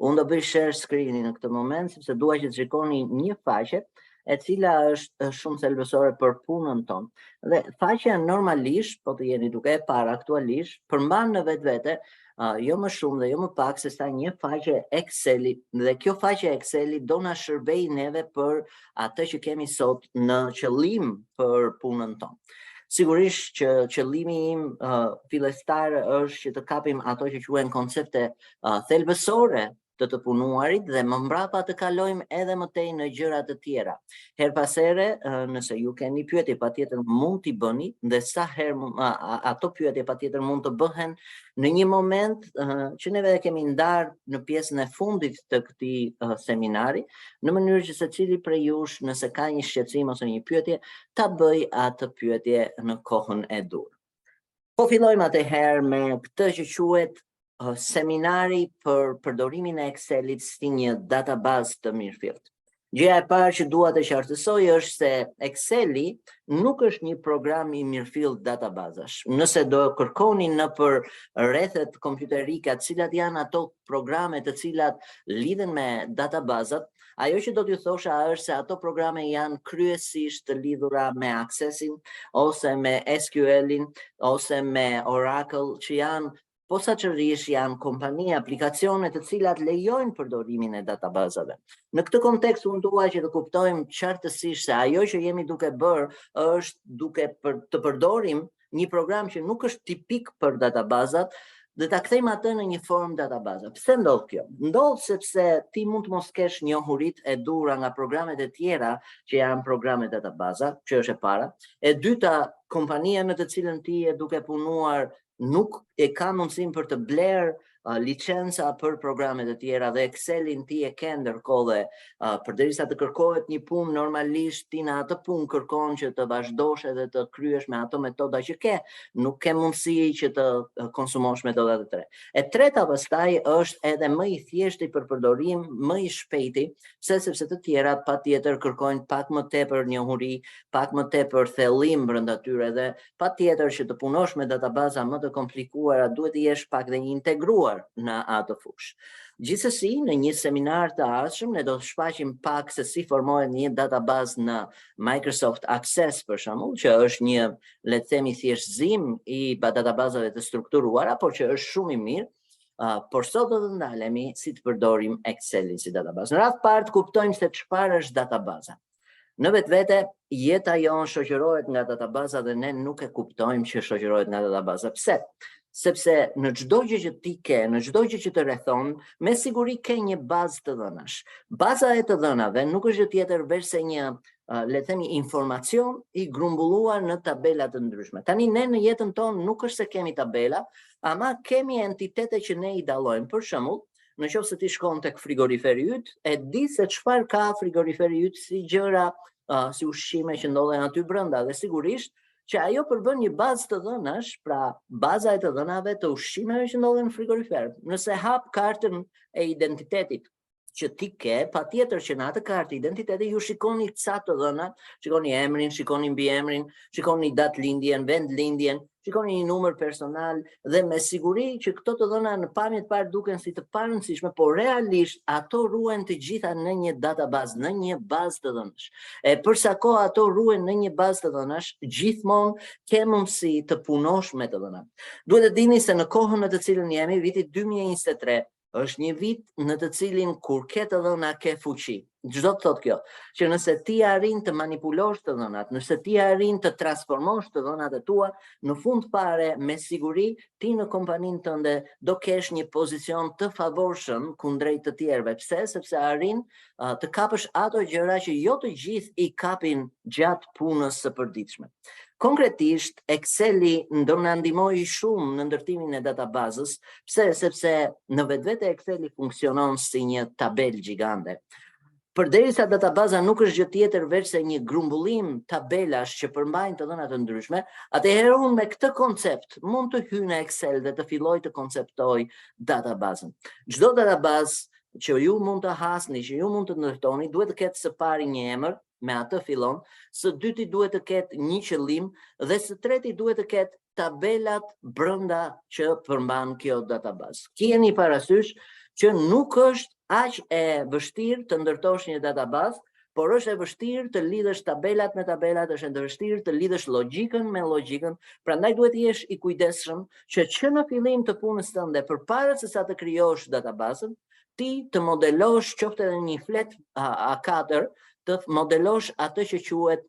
Unë do bëj share screen në këtë moment, sepse dua që të shikoni një faqe e cila është shumë thelbësore për punën tonë. Dhe faqja normalisht, po të jeni duke e parë aktualisht, përmban në vetvete jo më shumë dhe jo më pak se sa një faqe Exceli, dhe kjo faqe Exceli do na shërbej neve për atë që kemi sot në qëllim për punën tonë. Sigurisht që qëllimi im fillestar është që të kapim ato që quhen koncepte thelbësore të punuarit dhe më mbrapa të kalojmë edhe më tej në gjëra të tjera. Her pas here, nëse ju keni pyetje, patjetër mund t'i bëni, dhe sa herë ato pyetje patjetër mund të bëhen në një moment që neve kemi ndarë në pjesën e fundit të këtij seminari, në mënyrë që secili prej jush, nëse ka një shqetësim ose një pyetje, ta bëj atë pyetje në kohën e dur. Po fillojmë atëherë me këtë që quhet seminari për përdorimin e Excelit si një database të mirëfillt. Gjëja e parë që dua të qartësoj është se Exceli nuk është një program i mirëfillt databazash. Nëse do kërkoni nëpër rrethet kompjuterike cilat janë ato programe të cilat lidhen me databazat, ajo që do t'ju thosha është se ato programe janë kryesisht të lidhura me Accessin ose me SQL-in ose me Oracle, që janë posaçërisht janë kompani aplikacione të cilat lejojnë përdorimin e databazave. Në këtë kontekst unë dua që të kuptojmë qartësisht se ajo që jemi duke bërë është duke të përdorim një program që nuk është tipik për databazat dhe ta kthejmë atë në një formë databaza. Pse ndodh kjo? Ndodh sepse ti mund të mos kesh njohurit e dhura nga programet e tjera që janë programe databaza, që është e para. E dyta, kompania në të cilën ti je duke punuar nuk e ka mundësinë për të bler licenca për programet e tjera, dhe Excelin ti e ke ndërkohë dhe përderisa të kërkohet një punë, normalisht ti në atë punë kërkon që të vazhdosh edhe të kryesh me ato metoda që ke, nuk ke mundësi që të konsumosh metodat e tjera. E treta pastaj është edhe më i thjeshti për përdorim, më i shpejti, sepse të tjerat patjetër kërkojnë pak më tepër njohuri, pak më tepër thellim brenda tyre, dhe patjetër që të punosh me databaza më të komplikuara duhet të jesh pak dhe integruar në atë fushë. Gjithsesi, në një seminar të ardhshëm ne do të shfaqim pak se si formohet një database në Microsoft Access për shembull, që është një, le të themi, thjeshtëzim i databazave të strukturuara, por që është shumë i mirë. Por sot do të ndalemi si të përdorim Excelin si database. Në radhë parë kuptojmë se çfarë është databaza. Në vetvete, jeta jonë shoqërohet nga databaza dhe ne nuk e kuptojmë që shoqërohet nga databaza. Pse? Sepse në çdo gjë që ti ke, në çdo gjë që të rrethon, me siguri ke një bazë të dhënash. Baza e të dhënave nuk është gjë tjetër veç se një, le të themi, informacion i grumbulluar në tabela të ndryshme. Tani ne në jetën tonë nuk është se kemi tabela, ama kemi entitete që ne i dallojmë. Për shembull, në qoftë se ti shkon tek frigoriferi yt, e di se çfarë ka frigoriferi yt si gjëra, si ushqime që ndodhen aty brenda, dhe sigurisht që ajo përbën një bazë të dhënash, pra baza e të dhënave të ushqimeve që ndodhen në frigorifer. Nëse hap kartën e identitetit që ti ke, patjetër që në atë kartë identiteti ju shikoni ca të dhëna, shikoni emrin, shikoni mbiemrin, shikoni datë lindjen, vend lindjen, shikoni një numër personal, dhe me siguri që këto të dhëna në pamje të parë duken si të parëndësishme, por realisht ato ruhen të gjitha në një database, në një bazë të dhënash. E përsa kohë ato ruhen në një bazë të dhënash, gjithmonë ke mundësi të punosh me të dhënat. Duhet të dini se në kohën në të cilën jemi, viti 2023, është një vit në të cilin kur ke të dhëna ke fuqi. Çdo të thotë kjo, që nëse ti arrin të manipulosh të dhënat, nëse ti arrin të transformosh të dhënat e tua, në fund fare, me siguri, ti në kompaninë tënde do kesh një pozicion të favorshëm kundrejt të tjerëve. Pse? Sepse arrin të kapësh ato gjëra që jo të gjithë i kapin gjatë punës së përditshme. Konkretisht, Exceli do na ndihmoi shumë në ndërtimin e databazës. Pse? Sepse në vetvete Exceli funksionon si një tabelë gjigande. Përderisa databaza nuk është gjë tjetër veç se një grumbullim tabelash që përmbajnë të dhëna të ndryshme, atëherë unë me këtë koncept mund të hyj në Excel dhe të filloj të konceptoj databazën. Çdo databazë që ju mund të hasni, që ju mund të ndërtoni, duhet të ketë së pari një emër, me atë fillon, së dyti duhet të ketë një qëllim dhe së treti duhet të ketë tabelat brenda që përmban kjo databazë. Keni parasysh që nuk është aq e vështirë të ndërtosh një database, por është e vështirë të lidhësh tabelat me tabelat, është e vështirë të lidhësh logjikën me logjikën, prandaj duhet të jesh i kujdesshëm që në fillim të punës tënde, përpara se sa të krijosh databasen, ti të modelosh qoftë edhe një flet A4, të modelosh atë që quhet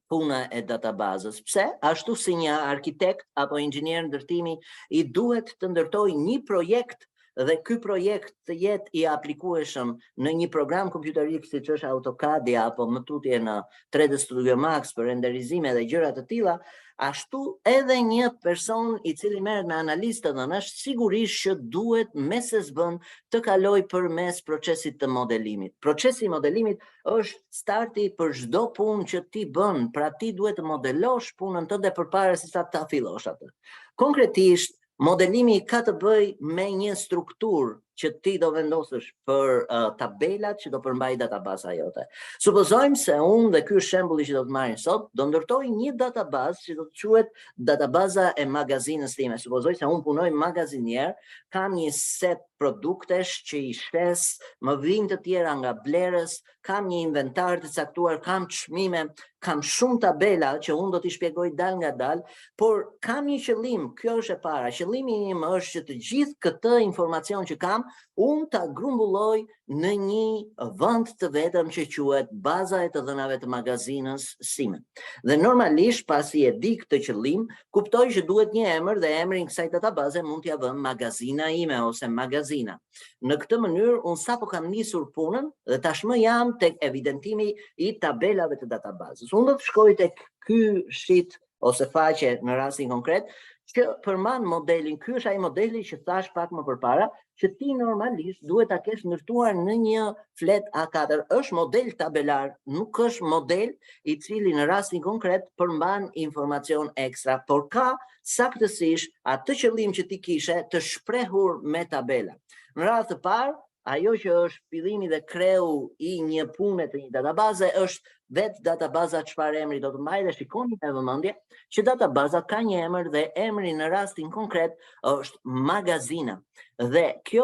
puna e databazës. Pse? Ashtu si një arkitekt apo inxhinier ndërtimi i duhet të ndërtojë një projekt dhe ky projekt të jetë i aplikueshëm në një program kompjuterik siç është AutoCAD apo më tutje në 3D Studio Max për renderizime dhe gjëra të tilla, ashtu edhe një person i cili merret me analizë të dhënash sigurisht që duhet mesesbën të kaloj përmes procesit të modelimit. Procesi i modelimit është starti për çdo punë që ti bën, pra ti duhet të modelosh punën tënde përpara se sa ta fillosh atë. Konkretisht, modelimi ka të bëj me një strukturë që ti do vendosësh për tabelat që do përmbajë databasa jote. Supozojmë se unë, dhe ky është shembulli që do të marrim sot, do ndërtoj një databazë që do të quhet databaza e magazinës time. Supozoj se unë punoj magazinier, kam një set produktesh që i shes, më vijnë të tjera nga blerës, kam një inventar të caktuar, kam çmime, kam shumë tabela që unë do t'i shpjegoj dal nga dal, por kam një qëllim, kjo është e para. Qëllimi im është që të gjithë këtë informacion që kam, unë ta grumbulloj në një vend të vetëm që quhet baza e të dhënave të magazinës sime. Dhe normalisht pasi e di këtë qëllim, kuptoj që duhet një emër dhe emrin kësaj databaze mund t'ja vëm magazina ime ose magazina. Në këtë mënyrë unë sapo kam nisur punën dhe tashmë jam tek evidentimi i tabelave të databazës. Unë do të shkoj tek ky sheet ose faqe në rastin konkret që përmban modelin. Ky është ai modeli që thash pak më përpara, që ti normalisht duhet ta kesh ndërtuar në një flet A4. Është model tabelar, nuk është model i cili në rastin konkret përmban informacion ekstra, por ka saktësisht atë qëllim që ti kishe të shprehur me tabela. Në rast të parë, ajo që është fillimi dhe kreu i një pune të një databaze është vetë databaza çfarë emri do të mbajë, dhe shikoni me vëmendje që databaza ka një emër dhe emri në rastin konkret është magazina. Dhe ky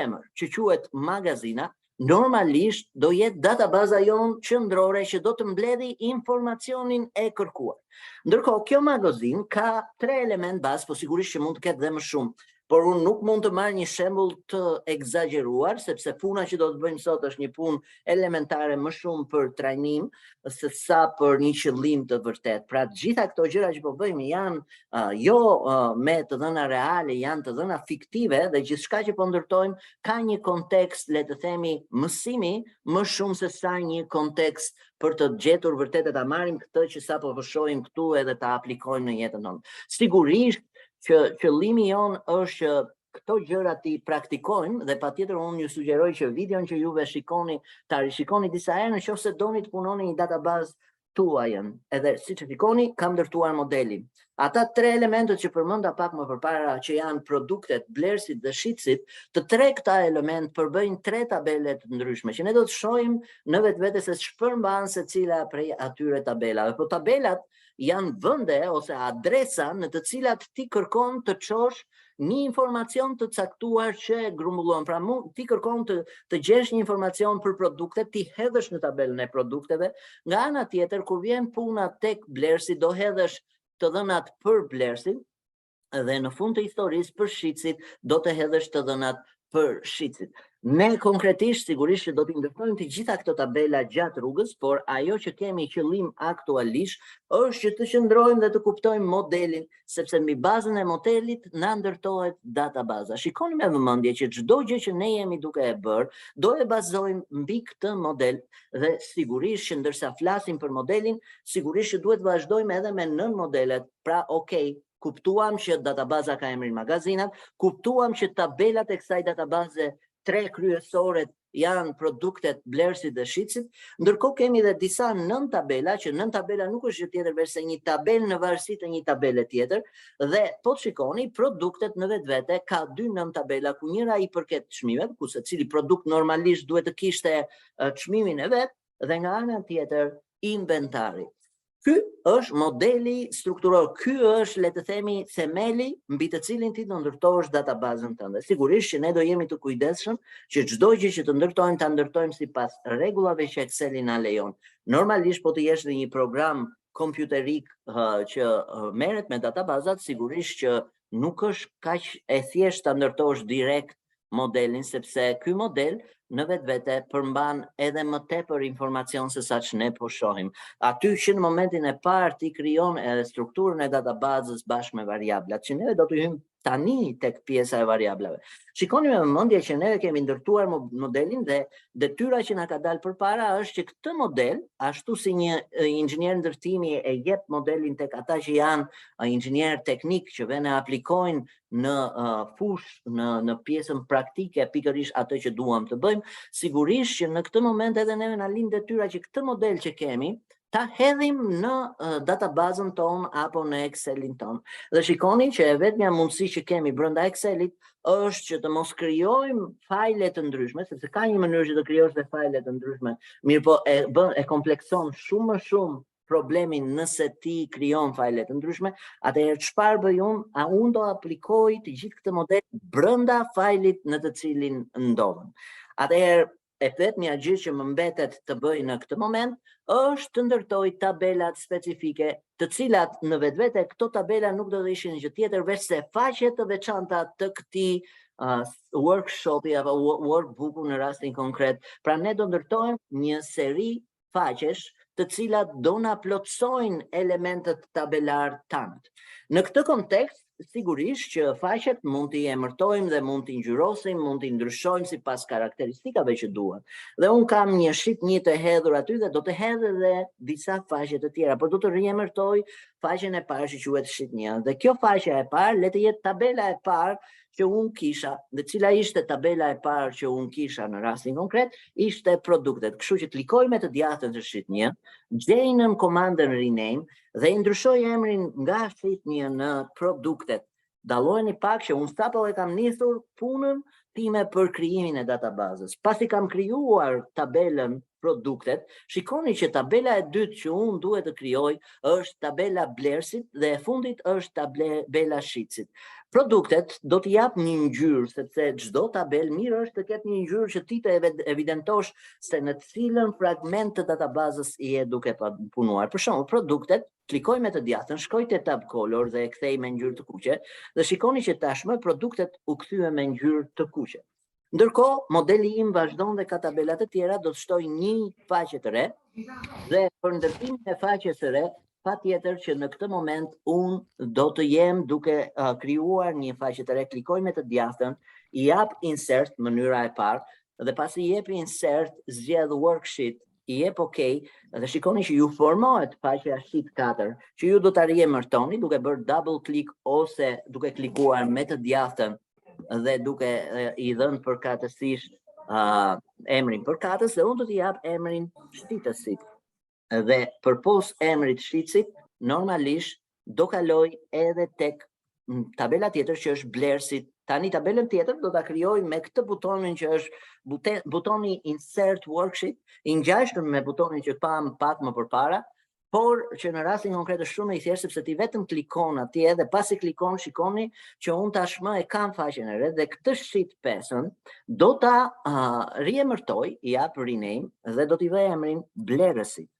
emër që quhet magazina normalisht do jetë databaza jonë qendrore që do të mbledhë informacionin e kërkuar. Ndërkohë kjo magazin ka 3 element bazë, po sigurisht që mund të ketë dhe më shumë. Por unë nuk mund të marr një shembull të egzageruar, sepse puna që do të bëjmë sot është një punë elementare më shumë për trajnim se sa për një qëllim të vërtet. Pra të gjitha këto gjëra që po bëjmë janë jo me të dhëna reale, janë të dhëna fiktive, dhe gjithçka që po ndërtojmë ka një kontekst, le të themi, mësimi më shumë se sa një kontekst për të gjetur vërtet e ta marrim këtë që sapo po shohim këtu edhe ta aplikojmë në jetën tonë. Sigurisht që qëllimi jon është që këto gjëra ti praktikojmë, dhe patjetër unë ju sugjeroj që videon që juve shikoni, ta rishikoni disa herë nëse doni të punoni një databazë tuajën. Edhe siç e shikoni, kam ndërtuar modelin. Ata 3 elementët që përmenda pak më përpara, që janë produktet, blerësit dhe shitësit, të 3 këta element përbëjnë 3 tabele të ndryshme, që ne do të shohim në vetvete se ç'përmban secila prej atyre tabelave. Po tabelat janë vende ose adresa në të cilat ti kërkon të çosh një informacion të caktuar që e grumbullon. Pra ti kërkon të gjesh një informacion për produktet, ti hedhësh në tabelën e produkteve. Nga ana tjetër, kur vjen puna tek blerësi, do hedhësh të dhënat për blerësin, dhe në fund të historisë për shitësit do të hedhësh të dhënat për shitësit. Ne konkretisht sigurisht që do t'i ndërtojmë të gjitha këto tabela gjatë rrugës, por ajo që kemi qëllim aktualisht është që të qëndrojmë dhe të kuptojmë modelin, sepse mbi bazën e modelit na ndërtohet databaza. Shikoni me vëmendje që çdo gjë që ne jemi duke e bërë, do e bazojmë mbi këtë model, dhe sigurisht që ndërsa flasim për modelin, sigurisht që duhet vazhdojmë edhe me nën modelet. Pra, okay, kuptuam që databaza ka emrin magazinat, kuptuam që tabelat e kësaj databaze 3 kryesoret janë produktet, blerësit dhe shitësit, ndërkohë kemi dhe disa nën tabela, që nën tabela nuk është gjë tjetër veçse një tabel në varësi të një tabele tjetër, dhe po të shikoni, produktet në vetvete ka 2 nën tabela, ku njëra i përket çmimeve, ku secili produkt normalisht duhet të kishte çmimin e vet, dhe nga ana tjetër inventari. Ky është modeli strukturor, ky është, le të themi, themeli mbi të cilin ti do ndërtosh databazën tënde. Sigurisht që ne do jemi të kujdesshëm që çdo gjë që të ndërtojmë ta ndërtojmë sipas rregullave që Exceli na lejon. Normalisht po të jesh në një program kompjuterik që merret me databazat, sigurisht që nuk është kaq e thjeshtë ta ndërtosh direkt modelin, sepse ky model në vetvete përmban edhe më tepër informacion se sa që ne po shohim. Aty që në momentin e parë ti krijon edhe strukturën e databazës bashkë me variablat, që ne do të hyjmë tani tek pjesa e variablave. Shikoni me vëmendje që ne kemi ndërtuar modelin dhe detyra që na ka dalë përpara është që këtë model, ashtu si një inxhinier ndërtimi e jep modelin tek ata që janë inxhinier teknik që vjen e aplikojnë në fush, në pjesën praktike, pikërisht atë që duam të bëjmë, sigurisht që në këtë moment edhe neve na lind detyra që këtë model që kemi ta hedhim në databazën tonë apo në Excelin tonë. Dhe shikoni që e vetmja mundësi që kemi brenda Excelit është që të mos krijojmë fajle të ndryshme, sepse ka një mënyrë që të krijosh dhe fajle të ndryshme, mirë po e komplekson shumë më shumë problemin nëse ti krijon fajle të ndryshme, atëherë çfarë bëj unë? Unë do aplikoj të gjithë këtë model brenda fajlit në të cilin ndodhem. Atëherë e vetmja gjë që më mbetet të bëj në këtë moment është të ndërtoj tabelat specifike, të cilat në vetvete këto tabela nuk do të ishin gjë tjetër veç se faqe të veçanta të këtij workshopi apo workbooku në rastin konkret. Pra ne do ndërtojmë një seri faqesh të cilat do na plotësojnë elementet tabelar tanë. Në këtë kontekst, sigurisht që faqet mund t'i emërtojmë dhe mund t'i ngjyrosim, mund t'i ndryshojmë sipas karakteristikave që duan. Dhe un kam një shit një të hedhur aty dhe do të hedh edhe disa faqe të tjera, por do të riemërtoj faqen e parë që quhet shit 1. Dhe kjo faqe e parë le të jetë tabela e parë që un kisha, dhe cila ishte tabela e parë që un kisha në rastin konkret, ishte produktet. Kështu që klikoj me të djathtën të shit 1, gjej në komandën rename dhe i ndryshoj emrin nga shit 1 në produktet. Dallojeni pak që unë sapo e kam nisur punën time për krijimin e databazës. Pasi kam krijuar tabelën produktet, shikoni që tabela e dytë që unë duhet të krijoj është tabela Blersit dhe e fundit është tabela Sheetsit. Produktet do t'i jap një ngjyrë, sepse çdo tabel mirë është të ketë një ngjyrë që ti të evidentosh se në cilën fragment të databazës je duke punuar. Për shembull, produktet, klikoj me të djathtën, shkoj te tab color dhe e kthej me ngjyrë të kuqe dhe shikoni që tashmë produktet u kthye me ngjyrë të kuqe. Ndërkohë, modeli im vazhdon dhe ka tabelat të tjera, do të shtoj një faqe të re dhe për ndërtimin e faqes së re, patjetër që në këtë moment unë do të jem duke krijuar një faqe të re, klikoj me të djathtën, i jap insert mënyra e parë dhe pasi i jep insert, zgjedh worksheet, i jep OK dhe shikoni që ju formohet faqja sheet 4, që ju do ta riemërtoni duke bërë double click ose duke klikuar me të djathtën dhe duke i dhënë përkatësisht emrin përkatës dhe unë do t'i jap emrin shitësit. Dhe përpos emrit shitësit, normalisht do kaloj edhe tek tabela tjetër që është Blersit. Tani tabelën tjetër do ta krijoj me këtë butonin që është butoni insert worksheet, i ngjashëm me butonin që pam pak më përpara, por që në rastin konkret është shumë i thjeshtë sepse ti vetëm klikon atje dhe pasi klikon shikoni që unë tashmë e kam faqen e re dhe këtë sheet 5-ën do ta riemërtoj, i jap rename dhe do t'i vë emrin Blerësit.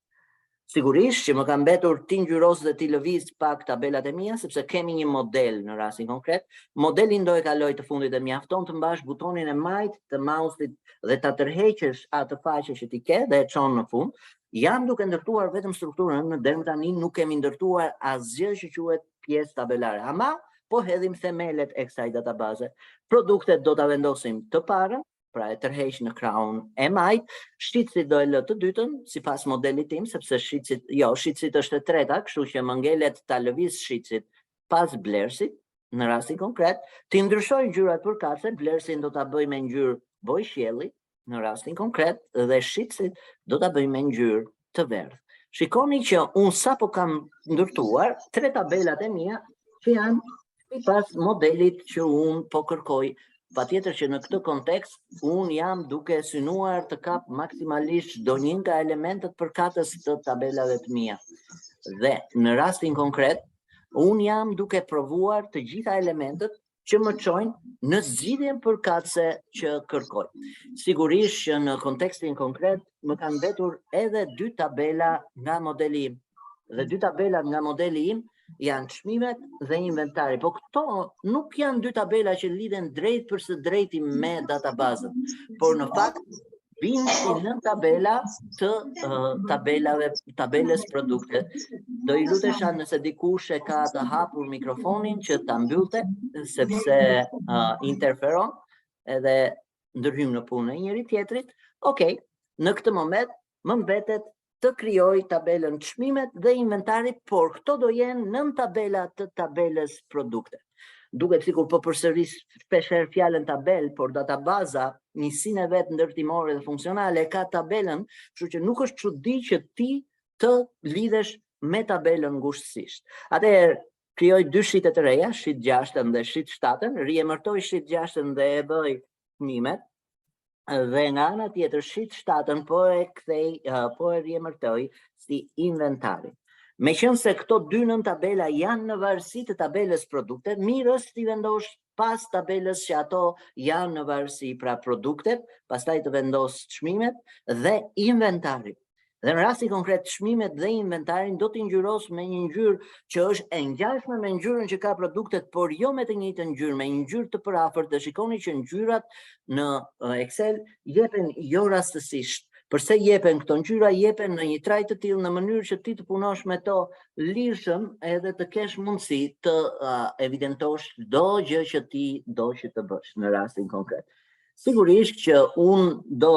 Sigurisht që më ka mbetur ti ngjyros dhe ti lëviz pak tabelat e mia sepse kemi një model në rastin konkret. Modelin do e kaloj të fundit dhe mjafton të mbash butonin e majt të mouse-it dhe ta tërheqësh atë faqe që ti ke dhe e çon në fund. Jam duke ndërtuar vetëm strukturën, deri tani nuk kemi ndërtuar asgjë që quhet pjesë tabelare. Ama po hedhim themelet e kësaj databaze. Produktet do ta vendosim të parën, pra e tërheq në krahun e majt, shitësit do e lë të dytën, sipas modelit tim, sepse shitësit është e treta, kështu që më ngelet ta lëviz shitësit pas Blersit, në rastin konkret, ti ndryshoj ngjyrat përkatëse, Blersin do ta bëj me ngjyrë bojqielli, në rastin konkret, dhe shitësit do ta bëj me ngjyrë të verdhë. Shikoni që unë sapo kam ndërtuar 3 tabelat e mia që janë sipas modelit që unë po kërkoj. Patjetër që në këtë kontekst unë jam duke synuar të kap maksimalisht çdo një nga elementet përkatës të tabelave të mia. Dhe në rastin konkret, unë jam duke provuar të gjitha elementet që më çojnë në zgjidhjen përkatëse që kërkoj. Sigurisht që në kontekstin konkret më kanë mbetur edhe 2 tabela nga modeli im. Dhe 2 tabelat nga modeli im janë çmimet dhe inventari. Po këto nuk janë 2 tabela që lidhen drejt për së drejti me databazën, por në fakt vinë si në tabela të tabelës produkte. Do I lutesha nëse dikush e ka të hapur mikrofonin që ta mbyllte, sepse interferon edhe ndërhym në punë e njëri tjetrit. Okej, në këtë moment më mbetet të krijoj tabelën çmimet dhe inventari, por këto do jenë nën tabela të tabelës produkte. Duket sikur po përsëris shpeshherë fjalën tabel, por databaza, njësinë e vet ndërtimore dhe funksionale ka tabelën, kështu që nuk është çudi që ti të lidhesh me tabelën ngushësisht. Atëherë krijoj 2 shite të reja, shit 6-ën dhe shit 7-ën, riemërtoj shit 6-ën dhe e bëj çmimet. Dhe nga ana tjetër shit 7-ën po e riemërtoj si inventari. Meqense këto 2 nën tabela janë në varësi të tabelës produkte, mirë është ti vendosh pas tabelës që ato janë në varësi pra produktet, pastaj të vendos çmimet dhe inventari. Dhe në rasti konkret çmimet dhe inventarin do t'i ngjyros me një ngjyrë që është e ngjashme me ngjyrën që ka produktet, por jo me të njëjtën ngjyrë, me një ngjyrë të përafërt. Dhe shikoni që ngjyrat në Excel jepen jo rastësisht. Përse jepen këto ngjyra, jepen në një trajt të tillë në mënyrë që ti të punosh me to lirshëm edhe të kesh mundësi të evidentosh çdo gjë që ti do që të bësh në rastin konkret. Sigurisht që unë do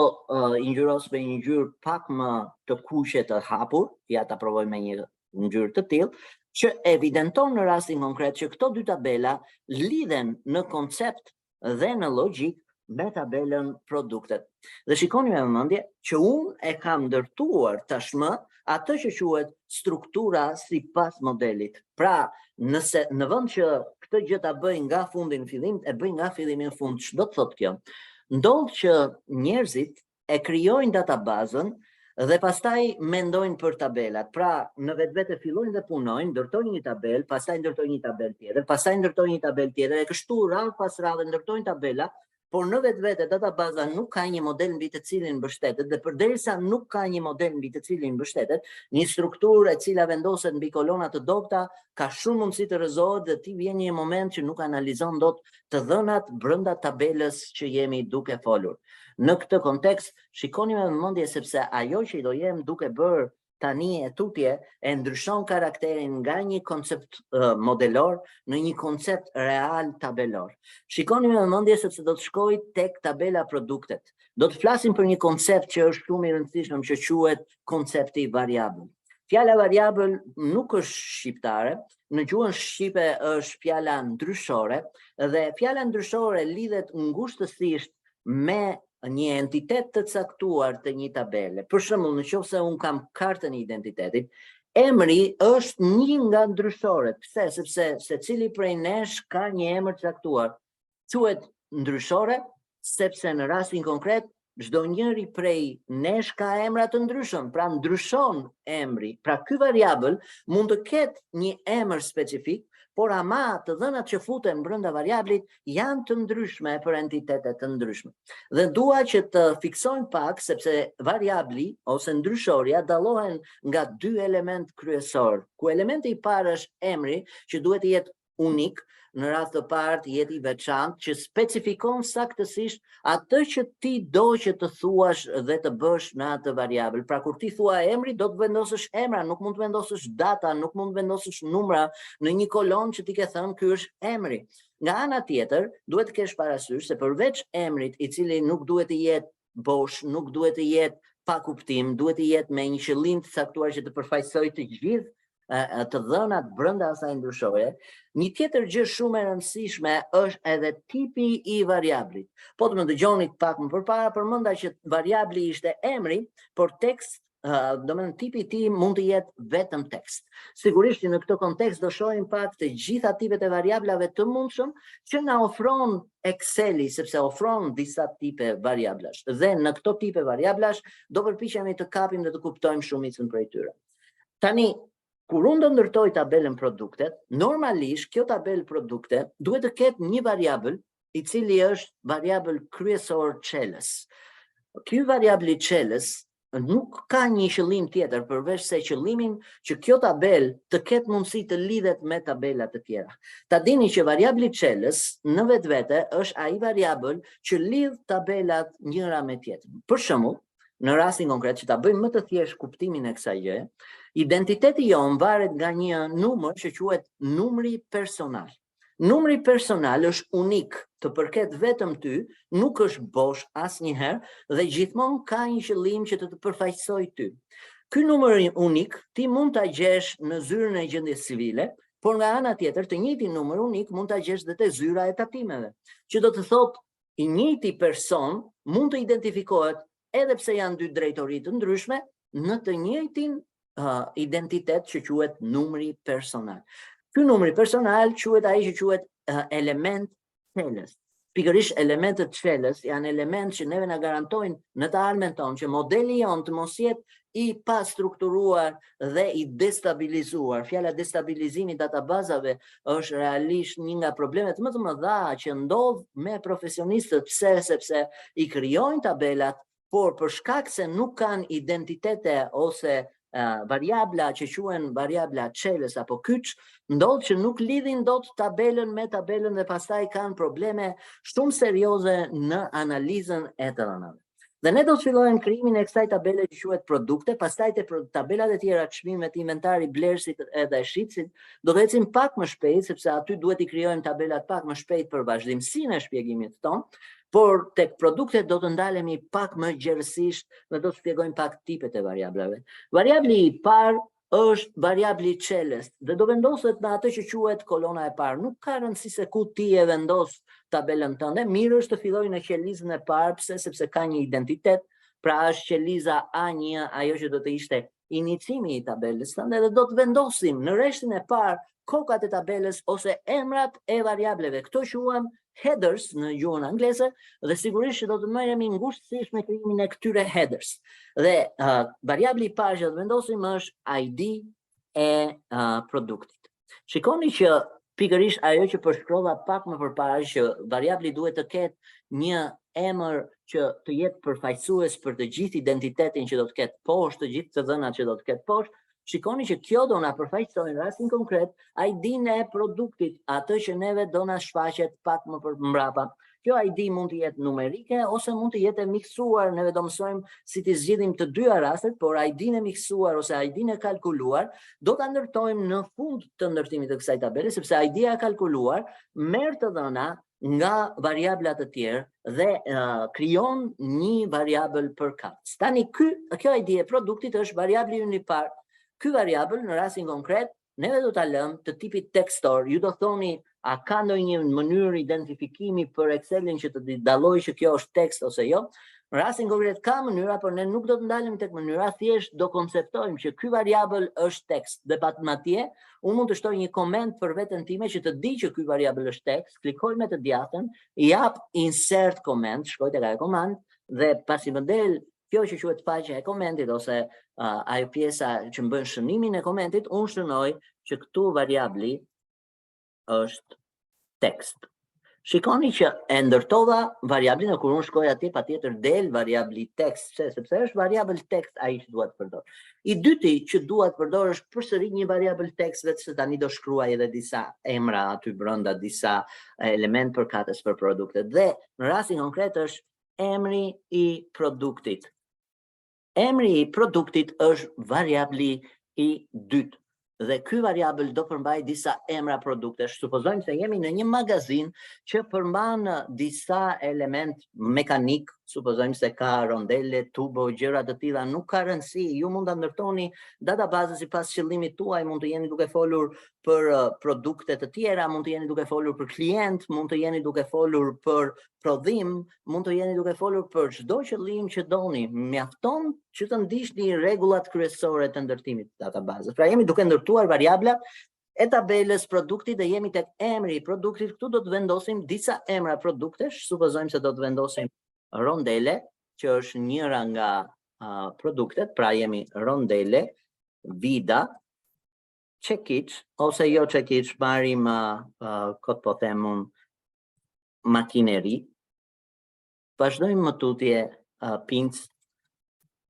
i ngjyros me një ngjyrë pak më të kuqe të hapur, ja ta provoj me një ngjyrë të tillë, që evidenton në rastin konkret që këto 2 tabela lidhen në koncept dhe në logjik me tabelën produktet. Dhe shikoni me vëmendje që unë e kam ndërtuar tashmë atë që quhet struktura sipas modelit. Pra, nëse në vend që këtë gjë ta bëj nga fundi në fillim, e bëj nga fillimi në fund. Ç'do të thotë kjo? Ndodh që njerëzit e krijojnë databazën dhe pastaj mendojnë për tabelat. Pra, në vetvete fillojnë dhe punojnë, ndërtojnë një tabel, pastaj ndërtojnë një tabel tjetër, pastaj ndërtojnë një tabel tjetër, e kështu radhë pas radhe ndërtojnë tabela. Por në vetvete databaza nuk ka një model mbi të cilin mbështetet, dhe përderisa nuk ka një model mbi të cilin mbështetet, një strukturë e cila vendoset mbi kolona të dobta ka shumë mundësi të rrëzohet dhe ti vjen një moment që nuk analizon dot të dhënat brenda tabelës që jemi duke folur. Në këtë kontekst, shikoni me vëmendje sepse ajo që do jem duke bërë tani e tutje e ndryshon karakterin nga një koncept modelor në një koncept real tabelor. Shikoni me vëmendje sepse do të shkoj tek tabela produktet. Do të flasim për një koncept që është shumë i rëndësishëm, që quhet koncepti variabël. Fjala variabël nuk është shqiptare, në gjuhën shqipe është fjala ndryshore, dhe fjala ndryshore lidhet ngushtësisht me një entitet të caktuar të një tabele. Për shembull, nëse un kam kartën e identitetit, emri është një nga ndryshoret. Pse? Sepse secili prej nesh ka një emër caktuar. Quhet ndryshore sepse në rastin konkret çdo njëri prej nesh ka emra të ndryshëm, pra ndryshon emri. Pra ky variabël mund të ketë një emër specifik, por ama të dhënat që futen brenda variablit janë të ndryshme për entitete të ndryshme. Dhe dua që të fiksojmë pak sepse variabli ose ndryshoria dallohen nga 2 element kryesor, ku elementi I parë është emri, që duhet të jetë unik, në rast të parë të jetë I veçantë, që specifikon saktësisht atë që ti do që të thuash dhe të bësh me atë variabël. Pra kur ti thua emri, do të vendosësh emra, nuk mund të vendosësh data, nuk mund të vendosësh numra në një kolon që ti ke thënë ky është emri. Nga ana tjetër, duhet të kesh parasysh se përveç emrit, I cili nuk duhet të jetë bosh, nuk duhet të jetë pa kuptim, duhet të jetë me një qëllim të caktuar që të përfaqësojë të gjithë të dhënat brenda asaj ndryshoje. Një tjetër gjë shumë e rëndësishme është edhe tipi I variablit. Po të më dëgjoni pak më përpara, përmenda që variabli ishte emri, por tekst, domethënë tipi I tij mund të jetë vetëm tekst. Sigurisht që në këtë kontekst do shohim pak të gjitha tipet e variablave të mundshëm që na ofron Exceli, sepse ofron disa tipe variablash. Dhe në këto tipe variablash do përpiqemi të kapim dhe të kuptojmë shumicën prej tyre. Tani Kur unë do ndërtoj tabelën produktet, normalisht kjo tabelë produkte duhet të ketë një variabël i cili është variabël kryesor qelës. Ky variabli qelës nuk ka një qëllim tjetër përveç se qëllimin që kjo tabelë të ketë mundësi të lidhet me tabelat të tjera. Ta dini që variabli qelës në vetvete është ai variabël që lidh tabelat njëra me tjetrën. Për shembull, në rastin konkret që ta bëjmë më të thjesht kuptimin e kësaj gjëje, identiteti jon varet nga një numër që quhet numri personal. Numri personal është unik, të përket vetëm ty, nuk është bosh asnjëherë dhe gjithmonë ka një qëllim që të përfaqësojë ty. Ky numër unik ti mund ta gjesh në zyrën e gjendjes civile, por nga ana tjetër të njëjtin numër unik mund ta gjesh edhe te zyra e tatimeve, që do të thotë i njëjti person mund të identifikohet edhe pse janë dy drejtori të ndryshme në të njëjtin identitet që quhet numri personal. Ky numri personal quhet ai që quhet element qelës. Pikërisht elementët qelës janë elementë që neve na garantojnë në të ardhmen tonë që modeli jon të mos jetë i pastrukturuar dhe i destabilizuar. Fjala destabilizimi i databazave është realisht një nga problemet më të mëdha që ndodh me profesionistët, sepse i krijojnë tabelat, por për shkak se nuk kanë identitete ose variabla që quhen variabla qelës apo kyç, ndodh që nuk lidhin dot tabelën me tabelën dhe pastaj kanë probleme shumë serioze në analizën e të dhënave. Dhe ne do të fillojmë krijimin e kësaj tabele që quhet produkte, pastaj te tabelat e tjera çmimet, inventari, blerësit edhe shitësit, do të ecim pak më shpejt sepse aty duhet i krijojmë tabelat pak më shpejt për vazhdimsinë e shpjegimit tonë. Por tek produktet do të ndalemi pak më gjerësisht dhe do të shpjegojmë pak tipet e variablave. Variabli i parë është variabli qelës dhe do vendoset në atë që quhet kolona e parë. Nuk ka rëndësi se ku ti e vendos tabelën tënde, mirë është të filloj në qelizën e parë, sepse ka një identitet, pra është qeliza A1, ajo që do të ishte inicimi i tabelës tënde, dhe do të vendosim në rreshtin e parë kokat e tabelës ose emrat e variableve. Këto quhen headers në gjuhën angleze dhe sigurisht që do të merremi ngushtësisht me krijimin e këtyre headers. Dhe variabli i parë që do të vendosim është ID e produktit. Shikoni që pikërisht ajo që përshkrova pak më përpara, që variabli duhet të ketë një emër që të jetë përfaqësues për të gjithë identitetin që do të ketë poshtë, të gjithë të dhënat që do të ketë poshtë. Shikoni që kjo do na përfaqësojë në rastin konkret ID-n e produktit, atë që neve do na shfaqet pak më mbrapa. Kjo ID mund të jetë numerike ose mund të jetë e miksuar, neve do mësojmë si të zgjidhim të dyja rastet, por ID-n e miksuar ose ID-n e kalkuluar do ta ndërtojmë në fund të ndërtimit të kësaj tabele, sepse ID-a e kalkuluar merr të dhëna nga variablat të tjerë dhe krijon një variabël përkatës. Tani kjo ID e produktit është variabli ynë i parë. Ky variabël në rastin konkret neve do ta lëmë të tipit tekstor. Ju do thoni, a ka ndonjë mënyrë identifikimi për Excelin që të dallojë që kjo është tekst ose jo? Në rastin konkret ka mënyra, por ne nuk do të ndalemi tek mënyra, thjesht do konceptojmë që ky variabël është tekst dhe patjetër unë mund të shtoj një koment për veten time që të di që ky variabël është tekst, klikoj me të djathtën, jap insert comment, shkoj tek ajo komand dhe pasi më del kjo që quhet faqja e komentit ose ajo pjesa që më bën shënimin e komentit, unë shënoj që këtu variabli është tekst. Shikoni që e ndërtova variablin e kur unë shkoj atje patjetër del variabli tekst, sepse është variabël tekst ai që dua të përdor. I dyti që dua të përdor është përsëri një variabël tekst, vetë se tani do shkruaj edhe disa emra aty brenda, disa element përkatës për produktet. Dhe në rastin konkret është emri i produktit. Emri i produktit është variabli i dytë. Dhe ky variabël do përmbaj disa emra produktesh. Supozojmë se jemi në një magazin që përmban disa element mekanik, supozojmë se ka rondele, tubo, gjëra të tilla, nuk ka rëndësi. Ju mund ta ndërtoni databazën sipas qëllimit tuaj, mund të jeni duke folur për produkte të tjera, mund të jeni duke folur për klient, mund të jeni duke folur për prodhim, mund të jeni duke folur për çdo qëllim që doni. Mjafton që të ndiqni rregullat kryesore të ndërtimit të databazës. Pra jemi duke ndërtuar variablat e tabelës produktit dhe jemi tek emri i produktit. Këtu do të vendosim disa emra produktesh, supozojmë se do të vendosim rondele, që është njëra nga produktet, pra jemi rondele, vida, check-it, ose jo check-it, marrim këtë po themun makineri, vazhdojmë më tutje pinc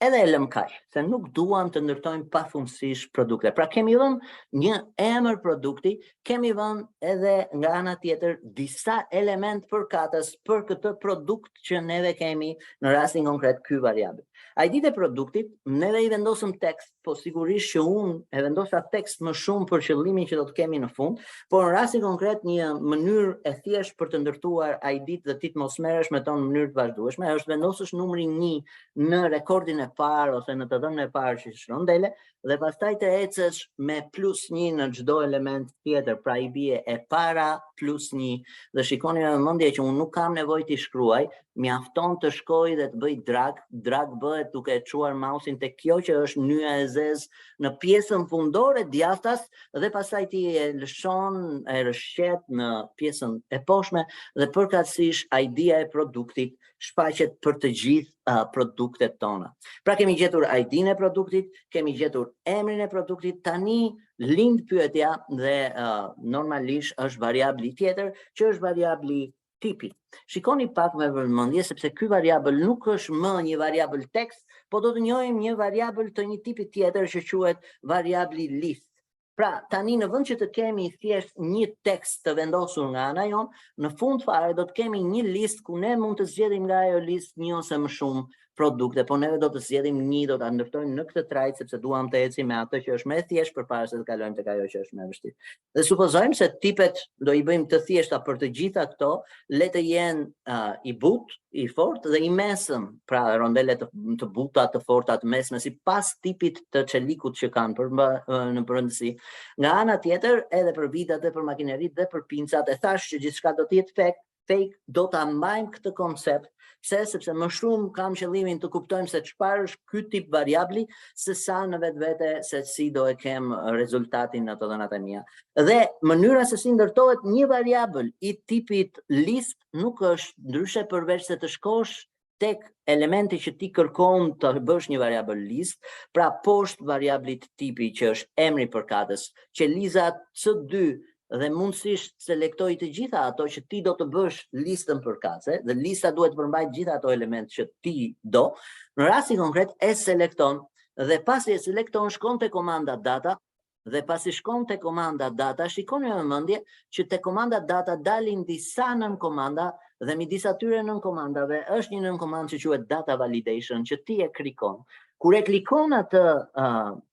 edhe e lëm kaq, se nuk duam të ndërtojmë pafundësisht produkte. Pra kemi dhënë një emër produkti, kemi dhënë edhe nga ana tjetër disa element përkatës për këtë produkt që neve kemi në rastin konkret ky variabël. ID-t e produktit, neve I vendosëm tekst, po sigurisht që unë e vendosa tekst më shumë për qëllimin që do të kemi në fund, por në rastin konkret një mënyrë e thjesht për të ndërtuar ID-t dhe ti të mos merresh me to në mënyrë të vazhdueshme, është vendosësh numri 1 në rekordin e parë ose në të dhënën e parë që shkron dele dhe pastaj të ecësh me +1 në çdo element tjetër, pra I bie e para +1 dhe shikoni me vëmendje që unë nuk kam nevojë të shkruaj, mjafton të shkoj dhe të bëj drag bëhet duke e çuar mausin te kjo që është nyja e zezë në pjesën fundore djathtas dhe pastaj ti e lëshon e rëshqet në pjesën e poshtme dhe përkatësisht ID-ja e produktit shfaqet për të gjithë produktet tona. Pra kemi gjetur ID-n e produktit, kemi gjetur emrin e produktit, tani lind pyetja dhe normalisht është variabli tjetër që është variabli tipi. Shikoni pak me vëmendje sepse ky variabël nuk është më një variabël tekst, po do të njohim një variabël të një tipi tjetër që quhet variabli list. Pra, tani në vend që të kemi thjesht një tekst të vendosur nga ana jon, në fund fare do të kemi një listë ku ne mund të zgjedhim nga ajo listë një ose më shumë produkte, po neve do të zgjedhim një, do ta ndërtojmë në këtë trajt sepse duam të ecim me atë që është më thjesht përpara se të kalojmë tek ajo që është më vështirë. Dhe supozojmë se tipet do I bëjmë të thjeshta për të gjitha këto, le të jenë I but, I fort dhe I mesëm, pra rondele të buta, të forta, të mesme, sipas tipit të çelikut që kanë në përëndësi. Nga ana tjetër, edhe për vitat dhe për makineritë dhe për pincat, e thash që gjithçka do të jetë fake, do ta mbajmë këtë koncept, sepse më shumë kam qëllimin të kuptojmë se çfarë është ky tip variabli, se sa në vetvete se si do e kem rezultatin në të dhënat e mia. Dhe mënyra se si ndërtohet një variabël I tipit list nuk është ndryshe përveç se të shkosh tek elementi që ti kërkon të bësh një variabël list, pra poshtë variablit tipi që është emri përkatës, qeliza C2 dhe mundësisht selektoj të gjitha ato që ti do të bësh listën përkatëse, dhe lista duhet të përmbajë gjitha ato elementë që ti do. Në rastin konkret e selekton dhe pasi e selekton shkon te komanda data dhe pasi shkon te komanda data shikoni me vëmendje që te komanda data dalin disa nën komanda dhe midis atyre nën komandave është një nën komandë që quhet data validation që ti e klikon. Kur e klikon atë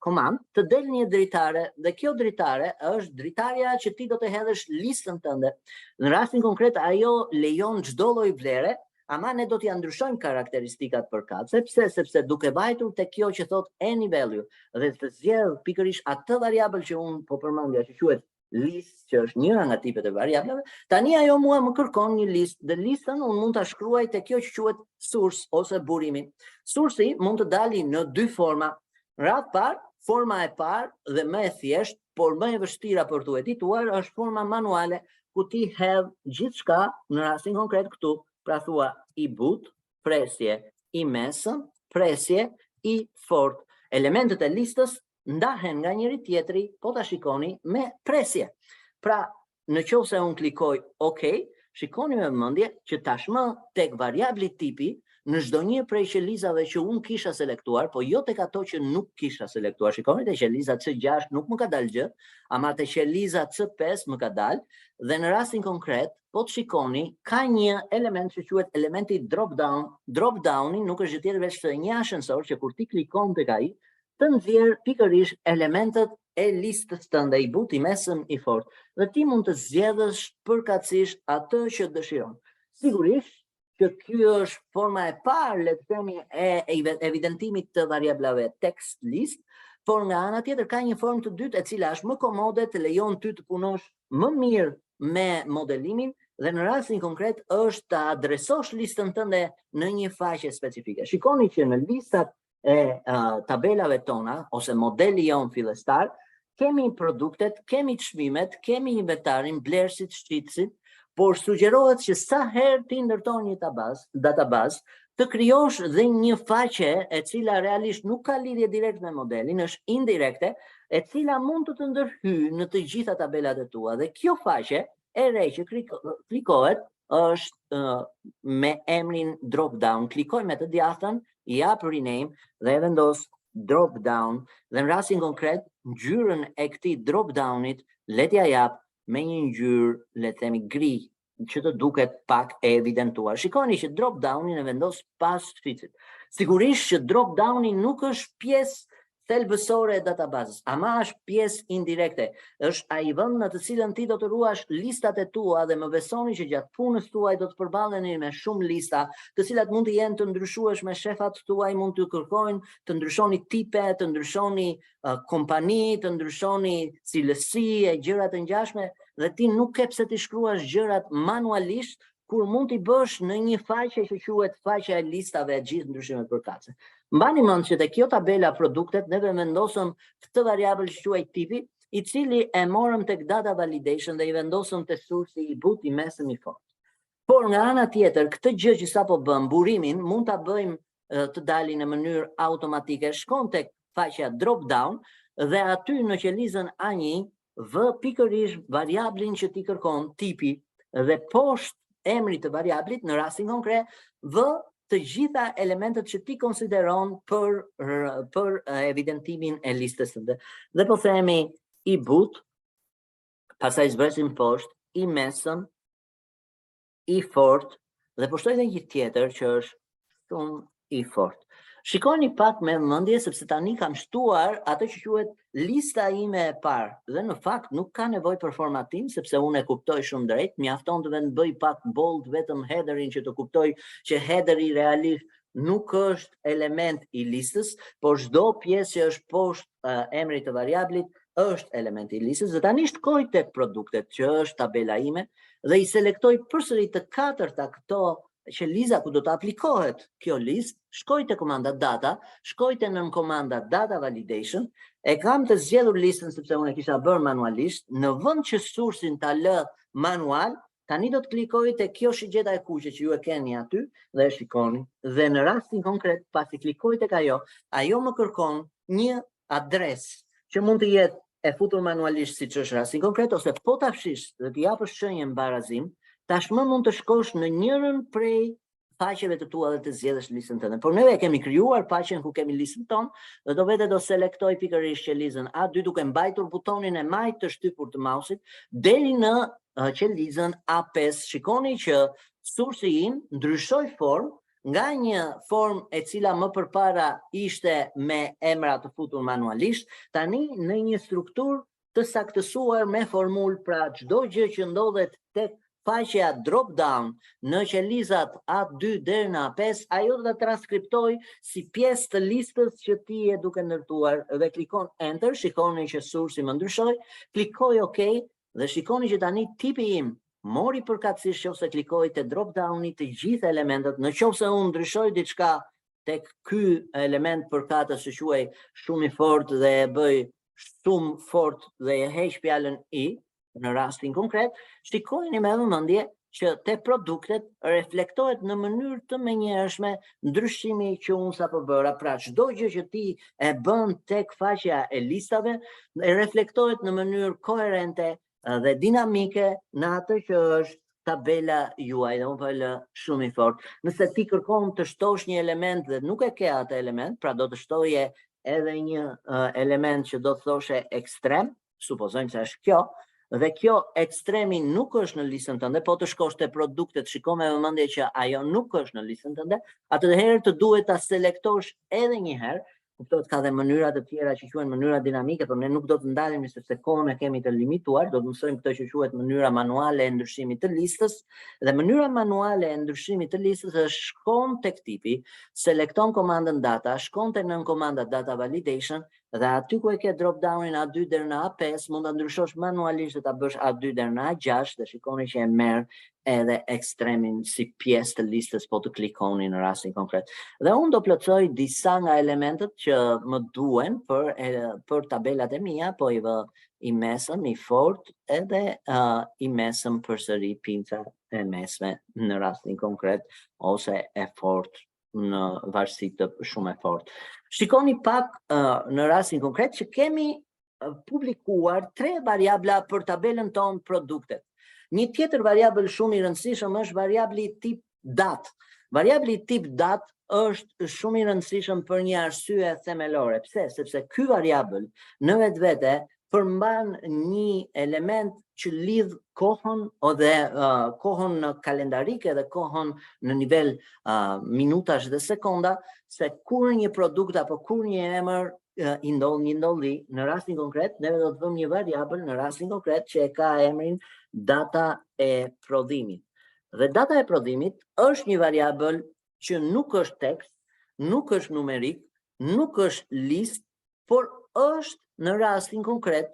komandë, të del një dritare dhe kjo dritare është dritarja që ti do të hedhësh listën tënde. Në rastin konkret ajo lejon çdo lloj vlere, ama ne do t'ja ndryshojmë karakteristikat përkatëse, sepse duke vajtur te kjo që thot any value dhe të zgjedh pikërisht atë variabël që unë po përmendja që quhet list, që është njëra nga tipet e variableve, tani ajo mua më kërkon një listë dhe listën unë mund ta shkruaj te kjo që quhet source ose burimi. Source-i mund të dalë në dy forma. Radh parë, forma e parë dhe më e thjeshtë, por më e vështira për t'u edituar është forma manuale ku ti hedh gjithçka në rastin konkret këtu, pra thua I but, presje, I mesëm, presje, I fort. Elementet e listës ndahen nga njëri tjetri, po ta shikoni me presje. Pra, në qoftë se unë klikoj OK, shikoni me vëmendje që tashmë tek variabli tipi në çdo një prej qelizave që unë kisha selektuar, po jo tek ato që nuk kisha selektuar. Shikoni te qeliza C6 nuk më ka dalë gjë, ama te qeliza C5 më ka dalë dhe në rastin konkret, po të shikoni, ka një element që quhet elementi drop down. Drop downi nuk është gjë tjetër veç se një ascensor që kur ti klikon tek ai të nxjerr pikërisht elementet e listës tënde I but, I mesëm, I fort. Dhe ti mund të zgjedhësh përkatësisht atë që dëshiron. Sigurisht që ky është forma e parë, le të themi, e evidentimit të variablave text list, por nga ana tjetër ka një formë të dytë e cila është më komode, të lejon ty të punosh më mirë me modelimin dhe në rastin konkret është të adresosh listën tënde në një faqe specifike. Shikoni që në listat e tabelave tona ose modeli jon fillestar kemi produktet, kemi çmimet, kemi inventarin, blerësit, shitësit, por sugjerohet që sa herë ti ndërton një databazë, të krijosh dhe një faqe e cila realisht nuk ka lidhje direkt me modelin, është indirekte, e cila mund të ndërhyjë në të gjitha tabelat e tua. Dhe kjo faqe e re që klikohet është me emrin drop down. Klikoj me të djathtën, jap rename dhe e vendos drop down, dhe në rastin konkret ngjyrën e këtij drop downit le t'ja jap me një ngjyrë, le të themi gri, që të duket pak e evidentuar. Shikoni që drop downin e vendos pas sfidit. Sigurisht që drop downi nuk është pjesë thelbësore e databazës, ama është pjesë indirekte. Është ai vend në të cilën ti do të ruash listat e tua, dhe më besoni që gjatë punës tuaj do të përballeni me shumë lista, të cilat mund të jenë të ndryshueshme, shefat tuaj mund të kërkojnë të ndryshoni tipe, të ndryshoni kompani, të ndryshoni cilësi e gjëra të ngjashme, dhe ti nuk ke pse të shkruash gjërat manualisht, kur mund t'i bësh në një faqe që quhet faqja e listave e gjithë ndryshimet përkatëse. Mbani mend që te kjo tabela produktet neve vendosëm këtë variabël që quhet tipi, i cili e morëm tek data validation dhe i vendosëm te sursi i but, i mesëm, i fort. Por nga ana tjetër, këtë gjë që sapo bëm, burimin, mund ta bëjmë të dalin në mënyrë automatike. Shkon tek faqja drop down dhe aty në qelizën A1 vë pikërisht variablin që ti kërkon, tipi, dhe poshtë emrit të variablit, në rastin konkret, vë të gjitha elementet që ti konsideron për evidentimin e listës tënde. Dhe po themi i but, pastaj zbresim poshtë, i mesëm, i fort, dhe po shtoj edhe një tjetër që është shumë i fort. Shikoni pak me mendje, sepse tani kam shtuar atë që quhet lista ime e parë, dhe në fakt nuk ka nevojë për formatim, sepse unë e kuptoj shumë drejt, mjafton të bëj pak bold vetëm headerin që të kuptoj që headeri realisht nuk është element i listës, por çdo pjesë që është poshtë emrit të variablit është element i listës. Dhe tani shkoj tek produktet, që është tabela ime, dhe i selektoj përsëri të katërta këto qeliza ku do të aplikohet kjo listë, shkoj te komanda data, shkoj te nën komanda data validation, e kam të zgjedhur listën sepse unë e kisha bërë manualisht, në vend që sursin ta lë manual, tani do të klikoj te kjo shigjeta e kuqe që ju e keni aty dhe e shikoni, dhe në rastin konkret pasi klikoj tek ajo më kërkon një adresë që mund të jetë e futur manualisht siç është rasti konkret, ose po ta fshish dhe të japësh shenjën barazim, tashmë mund të shkosh në njërin prej faqeve të tua dhe të zgjedhësh listën tënde. Por neve e kemi krijuar faqen ku kemi listën tonë, dhe do selektoj pikërisht qelizën A2 duke mbajtur butonin e majt të shtypur të mausit deri në qelizën A5. Shikoni që sursi im ndryshoi formë nga një formë e cila më përpara ishte me emra të futur manualisht, tani në një strukturë të saktësuar me formulë. Pra çdo gjë që ndodhet tek faqja drop down në qelizat A2 deri në A5, ajo do ta transkriptoj si pjesë të listës që ti e duke ndërtuar, dhe klikon enter. Shikoni që sursi më ndryshoi, klikoj OK dhe shikoni që tani tipi im mori përkatësisht nëse klikoj te drop downi të gjithë elementet. Nëse unë ndryshoj diçka tek ky element përkatës që quhej shumë i fortë dhe e bëj shumë fort dhe e heq fjalën i, në rastin konkret, shikojeni me vëmendje që te produktet reflektohet në mënyrë të menjëhershme ndryshimi që unë sapo bëra. Pra çdo gjë që ti e bën tek faqja e listave reflektohet në mënyrë koherente dhe dinamike në atë që është tabela juaj, dhe unë po e lë shumë i fort. Nëse ti kërkon të shtosh një element dhe nuk e ke atë element, pra do të shtoje edhe një element që do të thoshe ekstrem, supozojmë se është kjo, dhe kjo ekstremi nuk është në listën tënde, po të shkosh te produktet, shiko me vëmendje që ajo nuk është në listën tënde, atëherë të duhet ta selektosh edhe një herë. Kuptohet, ka dhe mënyra të tjera që quhen mënyra dinamike, por ne nuk do të ndalemi sepse kohën e kemi të limituar. Do të mësojmë këtë që quhet mënyra manuale e ndryshimit të listës. Dhe mënyra manuale e ndryshimit të listës është shkon tek tipi, selekton komandën data, shkon te nën komanda data validation, dhe aty ku e ke drop downin A2 deri në A5, mund ta ndryshosh manualisht dhe ta bësh A2 deri në A6, dhe shikoni që e merr edhe ekstremin si pjesë të listës po të klikoni në rastin konkret. Dhe unë do plotësoj disa nga elementet që më duhen për tabelat e mia, po i vë i mesëm, i fort, edhe i mesëm përsëri pinca e mesme në rastin konkret, ose e fort në varësi të shumë e fortë. Shikoni pak në rastin konkret që kemi publikuar 3 variabla për tabelën tonë produktet. Një tjetër variabël shumë i rëndësishëm është variabli tip datë. Variabli tip datë është shumë i rëndësishëm për një arsye themelore. Pse? Sepse ky variabël në vetvete përmban një element që lidh kohën dhe kohën kalendarike dhe kohën në nivel minutash dhe sekonda, se kur një produkt apo kur një emër i ndodh një ndolli, në rastin konkret neve do të vëmë një variabël në rastin konkret që e ka emrin data e prodhimit. Dhe data e prodhimit është një variabël që nuk është tekst, nuk është numerik, nuk është listë, por është në rastin konkret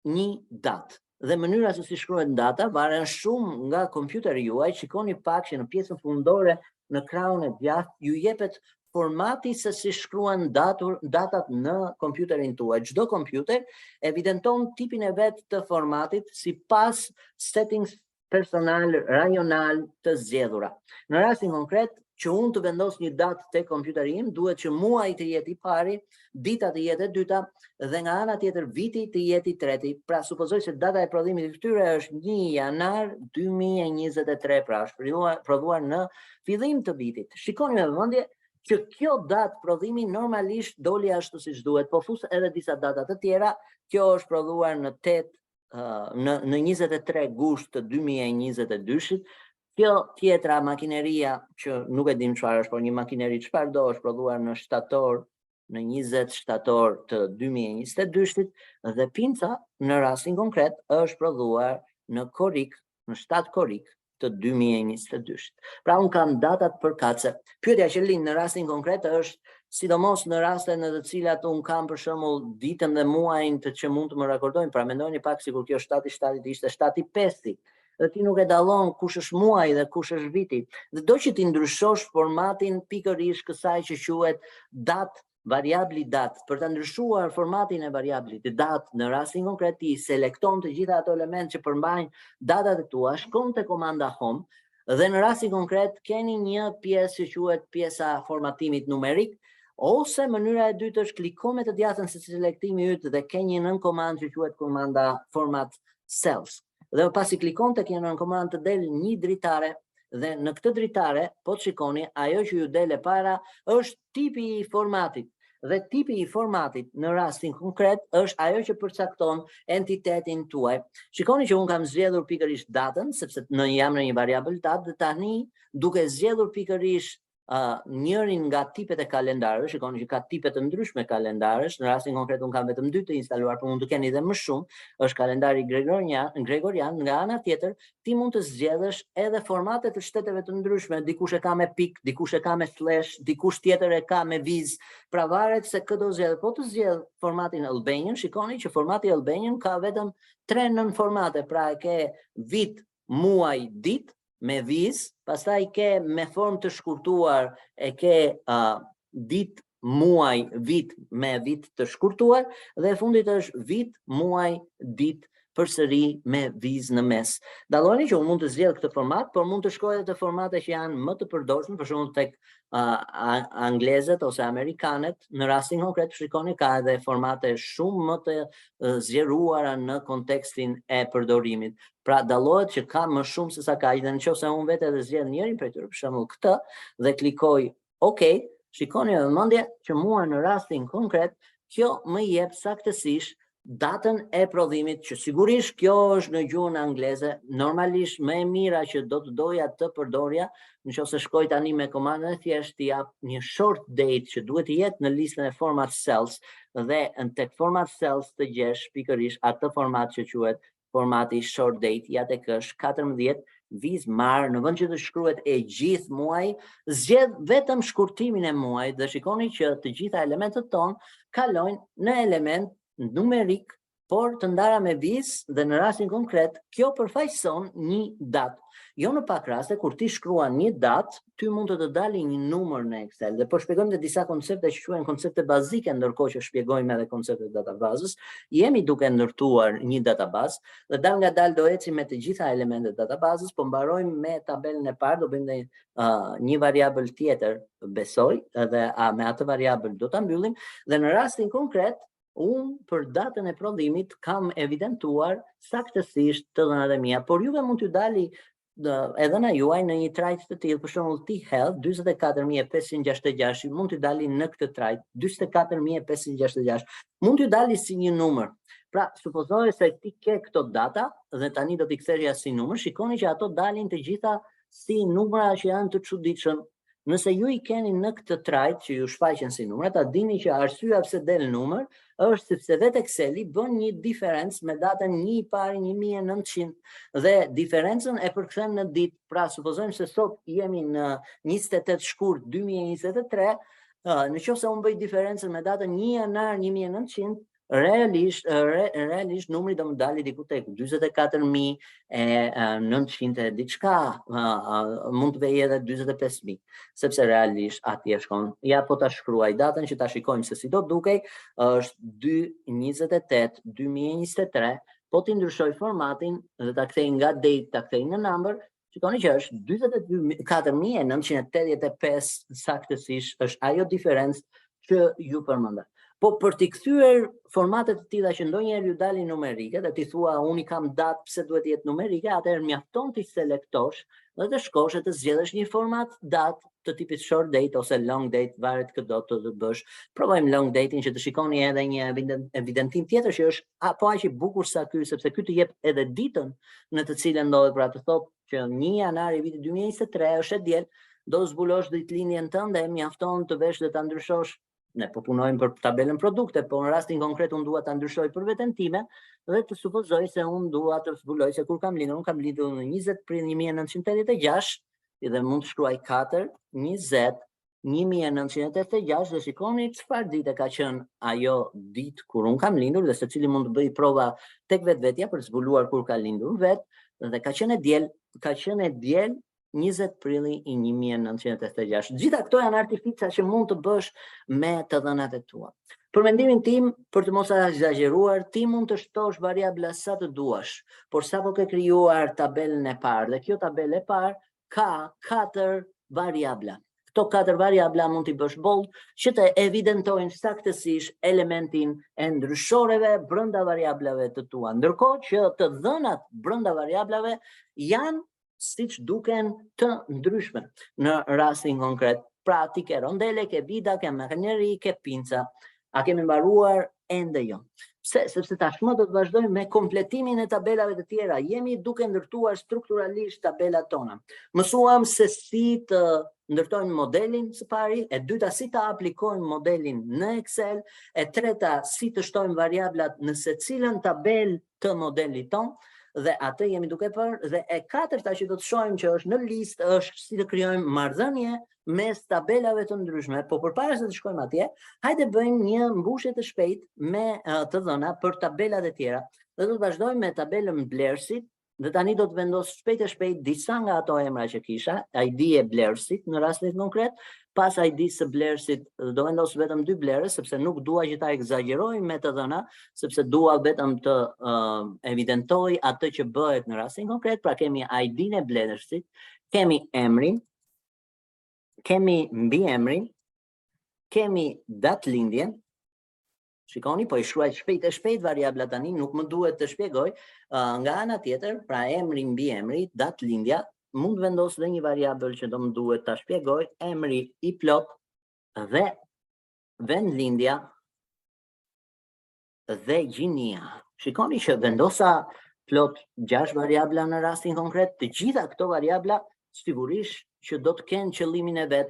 një datë. Dhe mënyra se si shkruhet data varen shumë nga kompjuteri juaj. Shikoni pak që në pjesën fundore në krahun e djathtë ju jepet formati se si shkruan datat në kompjuterin tuaj. Çdo kompjuter evidenton tipin e vet të formatit sipas settings personal, rajonal të zgjedhura. Në rastin konkret, që unë të vendos një datë te kompjuteri im, duhet që muaji të jetë i pari, dita të jetë e dyta dhe nga ana tjetër viti të jetë i treti. Pra supozoj se data e prodhimit të këtyre është 1 janar 2023, pra është prodhuar në fillim të vitit. Shikoni me vëmendje që kjo datë prodhimi normalisht doli ashtu siç duhet, po fus edhe disa data të tjera. Kjo është prodhuar në 23 gusht të 2022. Kjo tjetra makineria që nuk e dim çfarë është, por një makineri çfarëdo është prodhuar në shtator, në 20 shtator të 2022 dhe pinca në rastin konkret është prodhuar në korik, në 7 korik të 2022. Pra unë kam datat përkatëse. Pyetja që lind në rastin konkret është sidomos në raste në të cilat unë kam për shembull ditën dhe muajin të që mund të më rakordojnë. Pra mendojeni pak sikur kjo 7/7 ishte 7/5. Dhe ti nuk e dallon kush është muaji dhe kush është viti. Dhe do që ti ndryshosh formatin pikërisht kësaj që quhet datë, variabli datë. Për të ndryshuar formatin e variablit datë në rastin konkret ti selekton të gjitha ato elementë që përmbajnë datat e tua, shkon te komanda home dhe në rastin konkret keni një pjesë që quhet pjesa formatimit numerik, ose mënyra e dytë është kliko me të djathtën se selektimi yt dhe ke një nën komandë që quhet komanda format cells. Dhe pasi klikon tek një nën komandë të del një dritare dhe në këtë dritare po të shikoni ajo që ju del e para është tipi i formatit. Dhe tipi i formatit në rastin konkret është ajo që përcakton entitetin tuaj. Shikoni që unë kam zgjedhur pikërisht datën sepse jam në një variabël datë dhe tani duke zgjedhur pikërisht njërin nga tipet e kalendarësh. Shikoni që ka tipe të ndryshme kalendarësh. Në rastin konkret unë kam vetëm 2 të instaluar, por mund të keni edhe më shumë. Është kalendari gregorian. Nga ana tjetër, ti mund të zgjedhësh edhe formate të shteteve të ndryshme. Dikush e ka me pik, dikush e ka me slash, dikush tjetër e ka me viz. Pra varet se këto zgjedh. Po të zgjedh formatin Albanian, shikoni që formati Albanian ka vetëm 3 nën formate. Pra e ke vit, muaj, ditë me viz, pastaj ke me formë të shkurtuar, e ke ditë, muaj, vit me vit të shkurtuar dhe fundit është vit, muaj, ditë përsëri me viz në mes. Dalloni që unë mund të zgjedh këtë format, por mund të shkoj edhe të formate që janë më të përdorshme, për shembull tek anglezët ose amerikanët. Në rastin konkret shikoni ka edhe formate shumë më të zgjeruara në kontekstin e përdorimit. Pra dallohet që ka më shumë se sa ka. Dhe nëse unë vetë edhe zgjedh njërin prej tyre, për shembull këtë, dhe klikoj OK, shikoni me vëmendje që mua në rastin konkret kjo më jep saktësisht datën e prodhimit, që sigurisht kjo është në gjuhën angleze. Normalisht më e mira që do të doja të përdorja, nëse shkoj tani me komandën e thjeshtë, jap një short date që duhet të jetë në listën e format cells dhe tek format cells të gjesh pikërisht atë format që quhet formati short date, ja tek është 14 viz marr, në vend që të shkruhet e gjithë muaji, zgjedh vetëm shkurtimin e muajit dhe shikoni që të gjitha elementët tonë kalojnë në element numerik, por të ndara me viz dhe në rastin konkret, kjo përfaqëson një datë. Jo në pak raste, kur ti shkruan një datë, ty mund të të dali një numër në Excel. Dhe po shpjegojmë dhe disa koncepte që quhen koncepte bazike, ndërkohë që shpjegojmë edhe konceptet databazës. Jemi duke ndërtuar një databazë dhe dal nga dal do ecim me të gjitha elementet databazës, po mbarojmë me tabelën e parë, do bëjmë një variabël tjetër, besoj, dhe me atë variabël do ta mbyllim, dhe në rastin konkret unë për datën e prodhimit kam evidentuar saktësisht të dhënat e mia, por juve mund t'ju dali edhe na juaj në një trajt të tillë, për shembull T-Health 44566 mund t'ju dali në këtë trajt 44566 mund t'ju dali si një numër. Pra, supozoj se ti ke këto data dhe tani do t'i kthesh si numër, shikoni që ato dalin të gjitha si numra që janë të çuditshëm. Nëse ju i keni në këtë trajt që ju shfaqen si numra, ta dini që arsyeja pse del numër është sepse vetë Exceli bën një diferencë me datën 1/1900 dhe diferencën e përkthen në ditë. Pra, supozojmë se sot jemi në 28 shkurt 2023, në qoftë se unë bëj diferencën me datën 1 janar 1900, realisht numri do më dali diku tek 44.900 diçka, mund të vej edhe 45.000, sepse realisht atje shkon. Ja po ta shkruaj datën që ta shikojmë se si do dukej, është 2/28/2023, po ti ndryshoj formatin dhe ta kthej nga date ta kthej në number, shikoni që është 44.985 saktësisht është ajo diferencë që ju përmenda. Po për t'i kthyer formatet të tilla që ndonjëherë ju dalin numerike dhe ti thua unë kam datë pse duhet të jetë numerike, atëherë mjafton ti selektosh dhe të shkosh e të zgjedhësh një format datë të tipit short date ose long date, varet këdo të bësh. Provojmë long dating që të shikoni edhe një evidentim tjetër që është po aq i bukur sa ky, sepse ky të jep edhe ditën në të cilën ndodhet, pra të thotë që 1 janar i vitit 2023 është e diel, do zbulosh ditëlindjen tënde, mjafton të vesh dhe ta ndryshosh. Ne po punojmë për tabelën produkte, po në rastin konkret unë dua ta ndryshoj për veten time dhe të supozoj se unë dua të zbuloj se kur kam lindur, unë kam lindur në 20 prill 1986 dhe mund të shkruaj 4/20/1986 dhe shikoni çfarë dite ka qenë ajo ditë kur unë kam lindur dhe secili mund të bëj prova tek vetvetja për të zbuluar kur ka lindur vet dhe ka qenë e diel 20 prilli i 1986. Gjitha këto janë artifica që mund të bësh me të dhënat e tua. Për mendimin tim, për të mos egzageruar, ti mund të shtosh variabla sa të duash, por sapo ke krijuar tabelën e parë dhe kjo tabelë e parë ka 4 variabla. Këto 4 variabla mund t'i bësh bold që të evidentojnë saktësisht elementin e ndryshoreve brenda variablave të tua, ndërkohë që të dhënat brenda variablave janë siç duken të ndryshme. Në rastin konkret, pra ti ke rondele, ke vida, ke makineri, ke pinca. A kemi mbaruar? Ende jo. Pse? Sepse tashmë do të vazhdojmë me kompletimin e tabelave të tjera. Jemi duke ndërtuar strukturalisht tabelat tona. Mësuam se si të ndërtojmë modelin së pari, e dyta si të aplikojmë modelin në Excel, e treta si të shtojmë variablat në secilën tabel të modelit ton, dhe atë jemi duke për, dhe e katërta që do të shohim që është në listë është si të krijojmë marrëdhënie mes tabelave të ndryshme. Po përpara se të shkojmë atje, hajde bëjmë një mbushje të shpejtë me të dhëna për tabelat e tjera. Dhe do të vazhdojmë me tabelën Blersit, dhe tani do të vendos shpejt e shpejt disa nga ato emra që kisha, ID e Blersit në rastin konkret, pas ID së Blersit do vendos vetëm 2 Blerë, sepse nuk dua që ta egzageroj me të dhëna, sepse dua vetëm të evidentoj atë që bëhet në rastin konkret. Pra kemi ID-n e Blersit, kemi emrin, kemi mbiemrin, kemi datë lindjen. Shikoni, po i shkruaj shpejt e shpejt variabla tani, nuk më duhet të shpjegoj. Nga ana tjetër, pra emri, mbiemri, datë lindja, mund vendos dhe një variabël që do më duhet ta shpjegoj, emri i plot dhe vend lindja dhe gjinia. Shikoni që vendosa plot 6 variabla në rastin konkret, të gjitha këto variabla sigurisht që do të kenë qëllimin e vet.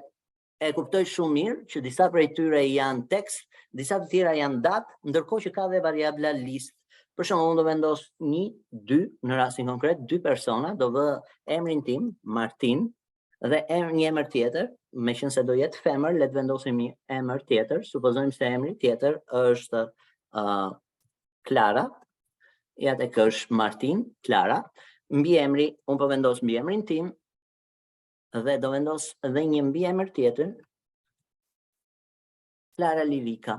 E kuptoj shumë mirë që disa prej tyre janë tekst, disa të tjera janë datë, ndërkohë që ka dhe variabla listë. Për shembull, unë do vendos 1, 2, në rastin konkret, 2 persona, do vë emrin tim, Martin, dhe një emër tjetër, meqense do jetë femër, le të vendosim një emër tjetër, supozojmë se emri tjetër është Klara, ja tek është Martin, Klara, mbiemri, unë po vendos mbiemrin tim dhe do vendos edhe një mbiemër tjetër, Klara Lilika.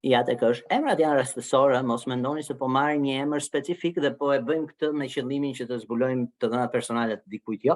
Ja tek është. Emrat janë rastësore, mos mendoni se po marrim një emër specifik dhe po e bëjmë këtë me qëllimin që të zbulojmë të dhënat personale të dikujt, jo.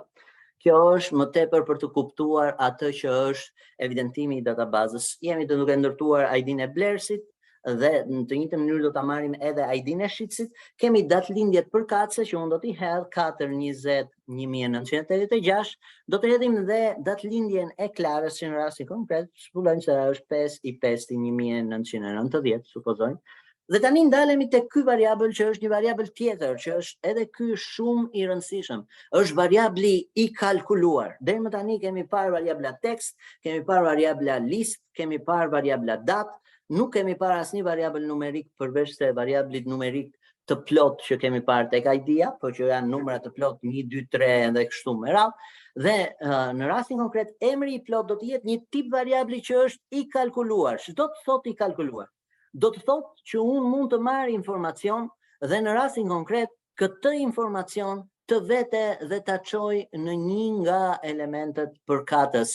Kjo është më tepër për të kuptuar atë që është evidentimi i databazës. Jemi të duke ndërtuar ID-n e Blersit dhe në të njëjtën mënyrë do ta marrim edhe ID-n e Shitësit. Kemi datëlindjet përkatëse që unë do t'i hedh 4/20/1986. Do të hedhim dhe datëlindjen e Klarës që në rastin konkret zbulojmë se është 5/5/1990, supozojmë. Dhe tani ndalemi tek ky variabël që është një variabël tjetër, që është edhe ky shumë i rëndësishëm. Është variabli i kalkuluar. Deri më tani kemi parë variabla tekst, kemi parë variabla list, kemi parë variabla datë, nuk kemi parë asnjë variabël numerik përveç se variablit numerik të plot që kemi parë tek ID-ja, po që janë numra të plot 1, 2, 3 dhe kështu me radhë. Dhe në rastin konkret emri i plot do të jetë një tip variabli që është i kalkuluar. Çdo të thotë i kalkuluar? Do të thotë që unë mund të marr informacion dhe në rastin konkret këtë informacion të vete dhe ta çoj në një nga elementet përkatës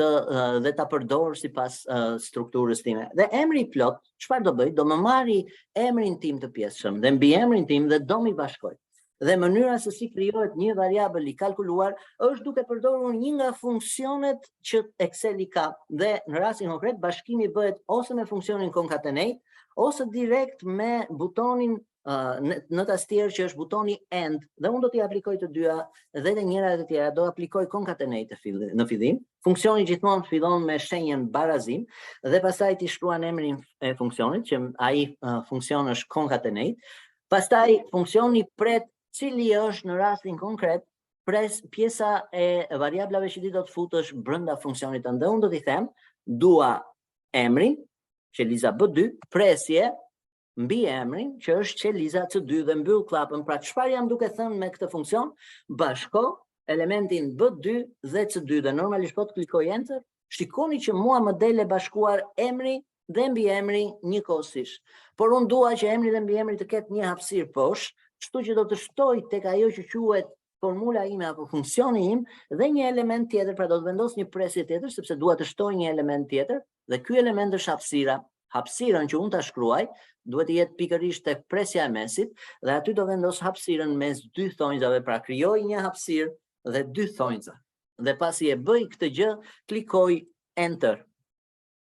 dhe ta përdor sipas strukturës time. Dhe emri i plot, çfarë do bëj? Do më marri emrin tim të pjesshëm dhe mbiemrin tim dhe do mi bashkoj. Dhe mënyra se si krijohet një variabël i kalkuluar është duke përdorur një nga funksionet që Excel-i ka. Dhe në rastin konkret bashkimi bëhet ose me funksionin concatenate ose direkt me butonin në tastier që është butoni end, dhe unë do t'i aplikoj të dyja dhe të njëra dhe të tjera, do aplikoj concatenate në fillim. Funksioni gjithmonë fillon me shenjën barazim dhe pastaj t'i shkruan emrin e funksionit, që ai funksion është concatenate. Pastaj funksioni pret cili është në rastin konkret pjesa e variablave që ti do të futësh brenda funksionit të ndë. Unë do t'i them, dua emrin, që Liza B2, presje, mbi emrin që është Qeliza C2 dhe mbyll klapën. Pra çfarë jam duke thënë me këtë funksion? Bashko elementin B2 dhe C2 dhe normalisht po të klikoj enter, shikoni që mua më dele bashkuar emri dhe mbiemri njëkohësisht. Por unë dua që emri dhe mbiemri të ketë një hapësirë poshtë, kështu që do të shtoj tek ajo që quhet formula ime apo funksioni im dhe një element tjetër, pra do të vendos një presje tjetër sepse dua të shtoj një element tjetër dhe ky element është hapësira. Hapësirën që unë ta shkruaj duhet të jetë pikërisht tek presja e mesit dhe aty do vendos hapësirën mes dy thonjzave, pra krijoj një hapësirë dhe dy thonjza. Dhe pasi e bëj këtë gjë, klikoj enter.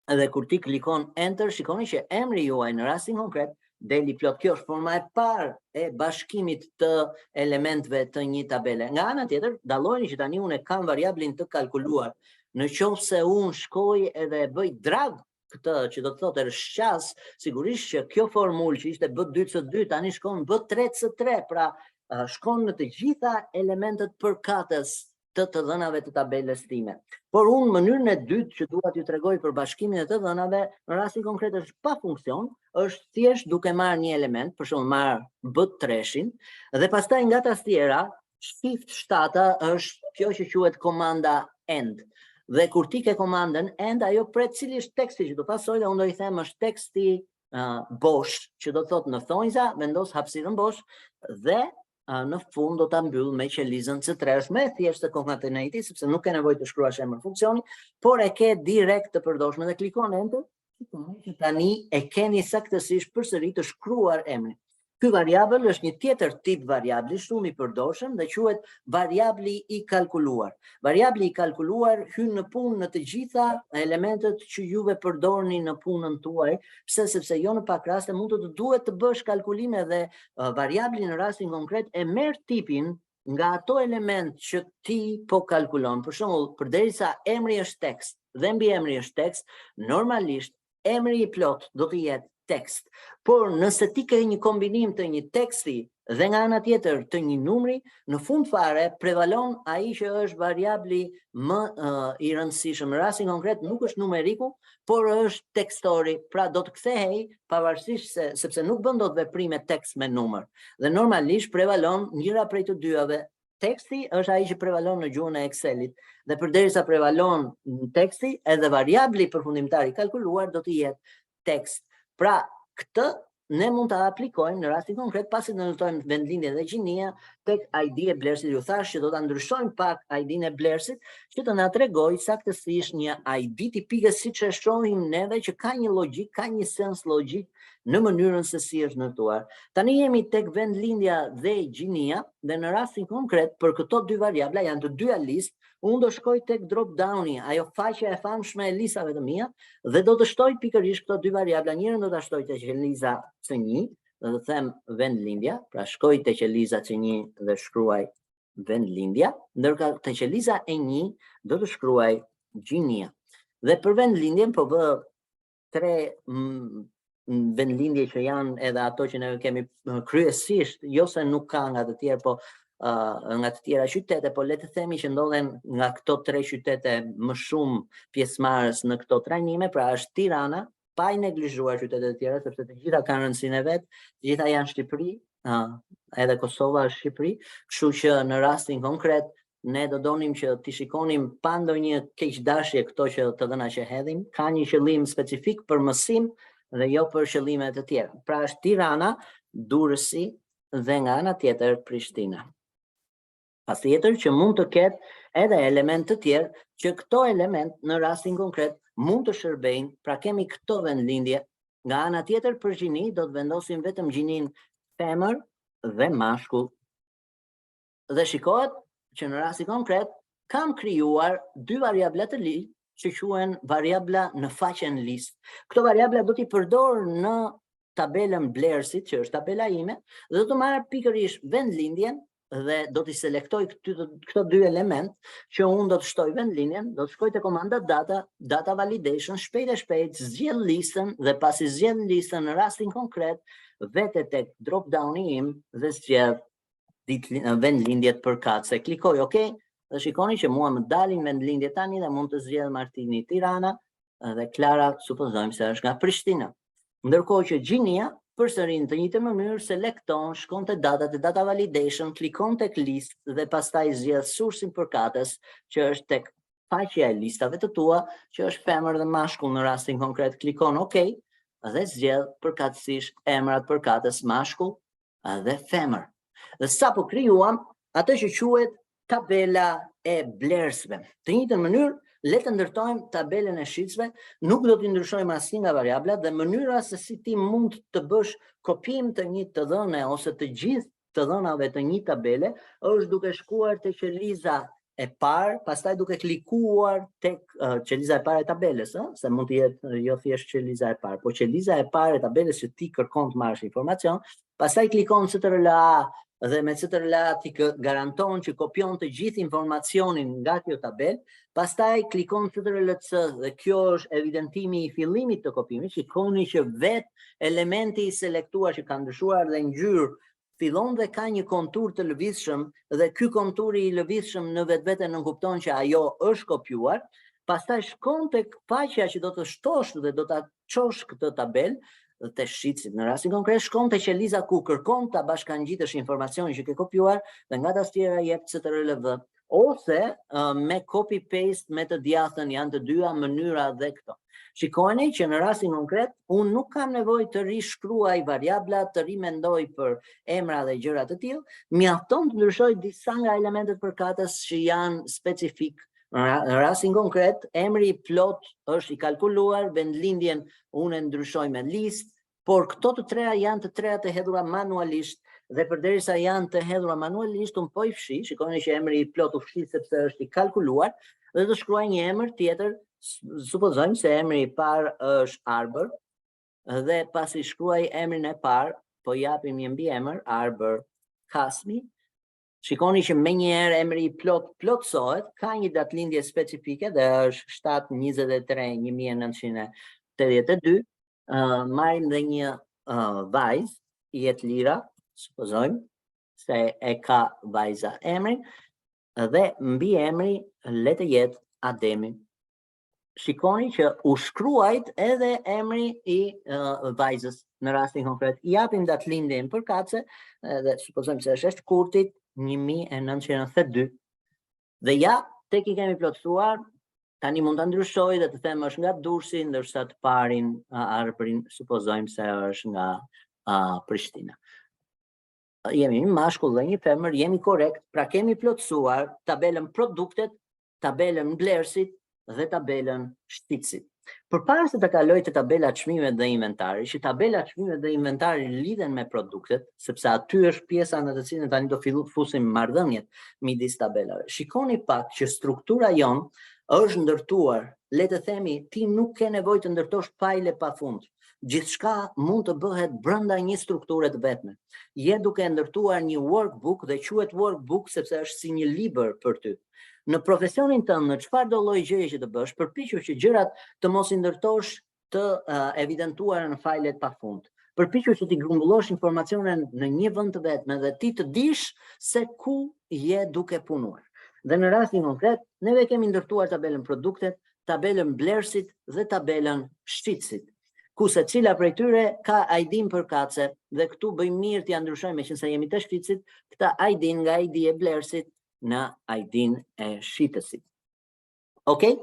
Dhe kur ti klikon enter, shikoni që emri juaj në rastin konkret deli plot. Kjo është forma e parë e bashkimit të elementëve të një tabele. Nga ana tjetër, dallojeni që tani unë kam variablin të kalkuluar. Në qoftë se unë shkoj edhe e bëj drag këtë që do të thotë rshqas, sigurisht që kjo formulë që ishte B2C2 tani shkon B3C3, pra shkon në të gjitha elementet përkatës të dhënave të tabelës time. Por unë mënyrën e dytë që dua t'ju tregoj për bashkimin e të dhënave, në rastin konkret është pa funksion, është thjesht duke marrë një element, për shembull marr B3-shin dhe pastaj nga tastiera shift 7 është kjo që quhet komanda end. Dhe kur ti ke komandën end, ajo pret cili është teksti që do pasoj dhe unë do i them është teksti bosh, që do thotë në thonjza vendos hapësirën bosh dhe në fund do ta mbyll me qelizën C3. Është më thjesht se concatenate, sepse nuk ke nevojë të shkruash emrin funksioni, por e ke direkt të përdorshme dhe klikon enter, që tani e keni saktësisht përsëri të shkruar emrin. Ky variabël është një tjetër tip variabli shumë i përdorshëm dhe quhet variabli i kalkuluar. Variabli i kalkuluar hyn në punë në të gjitha elementet që juve përdorni në punën tuaj, sepse jo në pak raste mund të duhet të bësh kalkulime dhe variabli në rastin konkret e merr tipin nga ato element që ti po kalkulon. Për shembull, përderisa emri është tekst dhe mbiemri është tekst, normalisht emri i plot do të jetë tekst. Por nëse ti ke një kombinim të një teksti dhe nga ana tjetër të një numri, në fund fare prevalon ai që është variabli më i rëndësishëm. Në rastin konkret nuk është numeriku, por është tekstori. Pra do të kthehej pavarësisht sepse nuk bën dot veprime tekst me numër. Dhe normalisht prevalon njëra prej të dyave. Teksti është ai që prevalon në gjuhën e Excelit dhe përderisa prevalon teksti, edhe variabli përfundimtar i kalkuluar do të jetë tekst. Pra, këtë ne mund ta aplikojmë në rastin konkret pasi ne notojmë vendlindjen dhe gjinia tek ID e Blersit. Ju thash që do ta ndryshojmë pak ID-n e Blersit që të na tregojë saktësisht një ID tipike siç e shohim neve që ka një logjik, ka një sens logjik në mënyrën se si është ndërtuar. Tani jemi tek vendlindja dhe gjinia dhe në rastin konkret për këto dy variabla janë të dyja listë. Unë do shkoj tek drop downi, ajo faqja e famshme e listave të mia dhe do të shtoj pikërisht këto dy variabla. Njërin do ta shtoj tek qeliza C1 dhe të them vendlindja, pra shkoj tek qeliza C1 dhe shkruaj vendlindja, ndërka tek qeliza E1 do të shkruaj gjinia. Dhe për vendlindjen po vë tre vendlindje që janë edhe ato që ne kemi kryesisht, jo se nuk ka nga të tjerë, po nga të tjera qytete, po le të themi që ndodhen nga këto tre qytete më shumë pjesëmarrës në këto trajnime, pra është Tirana, pa i neglizhuar qytetet e tjera, sepse të gjitha kanë rëndësinë e vet, të gjitha janë Shqipëri, edhe Kosova është Shqipëri, kështu që në rastin konkret ne do donim që t'i shikonim pa ndonjë keqdashje këto që të dhëna që hedhim, ka një qëllim specifik për mësim dhe jo për qëllime të tjera. Pra është Tirana, Durrësi dhe nga ana tjetër Prishtina. Patjetër që mund të ketë edhe element të tjerë që këto element në rastin konkret mund të shërbejnë, pra kemi këto vendlindje, nga ana tjetër për gjini do të vendosim vetëm gjinin femër dhe mashkull. Dhe shikohet që në rastin konkret kam krijuar dy variabla të ligjit që quhen variabla në faqen listë. Këto variabla do t'i përdor në tabelën Blersit, që është tabela ime, dhe do të marr pikërisht vendlindjen dhe do t'i selektoj këto dy element që unë do të shtoj vendlindjen, do të shkoj te komanda data validation, shpejt e shpejt zgjidh listën dhe pasi zgjedh listën në rastin konkret, vete tek drop downi im dhe zgjedh vendlindjet përkatëse. Klikoj OK dhe shikoni që mua më dalin vendlindjet tani dhe mund të zgjedh Martini Tirana dhe Klara supozojmë se është nga Prishtina. Ndërkohë që gjinia përsëri në të njëjtën mënyrë selekton, shkon te data validation, klikon tek listë dhe pastaj zgjedh sursin përkatës që është tek faqja e listave të tua, që është femër dhe mashkull në rastin konkret, klikon OK dhe zgjedh përkatësisht emrat përkatës mashkull dhe femër. Dhe sapo krijuam atë që quhet tabela e Blersve. Të njëjtën mënyrë le të ndërtojmë tabelën e shitësve, nuk do t'i ndryshojmë asnjë nga variablat dhe mënyra se si ti mund të bësh kopim të një të dhëne ose të gjithë të dhënave të një tabele është duke shkuar te qeliza e parë, pastaj duke klikuar tek qeliza e parë e tabelës, se mund të jetë jo thjesht qeliza e parë, po qeliza e parë e tabelës që ti kërkon të marrësh informacion, pastaj klikon CTRL-A dhe me CTRL-A ti garanton që kopjon të gjithë informacionin nga kjo tabel, pastaj klikon CTRL-C dhe kjo është evidentimi i fillimit të kopimit, shikoni që vetë elementi i selektuar që ka ndryshuar dhe ngjyrë fillon dhe ka një kontur të lëvizshëm dhe ky konturi i lëvizshëm në vetvete nënkupton që ajo është kopjuar, pastaj shkon tek faqja që do të shtosh dhe do ta çosh këtë tabel të shitësit. Në rastin konkret shkon te qeliza ku kërkon ta bashkangjitësh informacionin që ke kopjuar dhe nga tastiera jep CTRL-V ose me copy paste me të djathtën, janë të dyja mënyra dhe këto. Shikoni që në rastin konkret unë nuk kam nevojë të rishkruaj variabla, të rimendoj për emra dhe gjëra të tillë, mjafton të ndryshoj disa nga elementet përkatës që janë specifik. Në rastin konkret, emri plot është i kalkuluar, vendlindjen unë e ndryshoj me listë, por këto të treja janë të treja të hedhura manualisht dhe përderisa janë të hedhura manualisht, unë po i fshi, shikoni që emri plot u fshi sepse është i kalkuluar dhe do shkruaj një emër tjetër, supozojmë se emri i parë është Arbër dhe pasi shkruaj emrin e parë, po japim një mbiemër Arbër Kasmi. Shikoni që me njëherë emri i plotësohet, ka një datëlindje specifike dhe është 7/23/1982, marrim dhe një vajzë, jetë Lira, supozojmë se e ka vajza emrin, dhe mbi emri le të jetë Ademi. Shikoni që u shkruajt edhe emri i vajzës në rastin konkret. Japim datëlindjen përkatëse dhe supozojmë se është Kurtit 1992. Dhe ja, tek i kemi plotësuar, tani mund ta ndryshoj dhe të them është nga Durrësi, ndërsa të parin Arbërin supozojmë se është nga Prishtina. Jemi një mashkull dhe një femër, jemi korrekt, pra kemi plotësuar tabelën produktet, tabelën mblerësit dhe tabelën shitësit. Përpara se të kaloj të tabelat çmime dhe inventari, që tabelat çmime dhe inventari lidhen me produktet, sepse aty është pjesa në të cilën tani do fusim marrëdhëniet midis tabelave. Shikoni pak që struktura jon është ndërtuar, le të themi, ti nuk ke nevojë të ndërtosh fajle pafund. Gjithçka mund të bëhet brenda një strukture të vetme. Je duke ndërtuar një workbook dhe quhet workbook sepse është si një libër për ty. Në profesionin tënd, në çfarëdo lloj gjëje që të bësh, përpiqu që gjërat të mos i ndërtosh të evidentuara në fajlet pafund. Përpiqu që ti grumbullosh informacionin në një vend të vetme dhe ti të dish se ku je duke punuar. Dhe në rastin konkret, neve kemi ndërtuar tabelën produktet, tabelën mblerësit dhe tabelën shitësit, ku secila prej tyre ka ID-n përkatëse dhe këtu bëjmë mirë t'ia ndryshojmë, meqense jemi të shitësit, këta ID-n nga ID e mblerësit në ID-n e shitësit. Okej?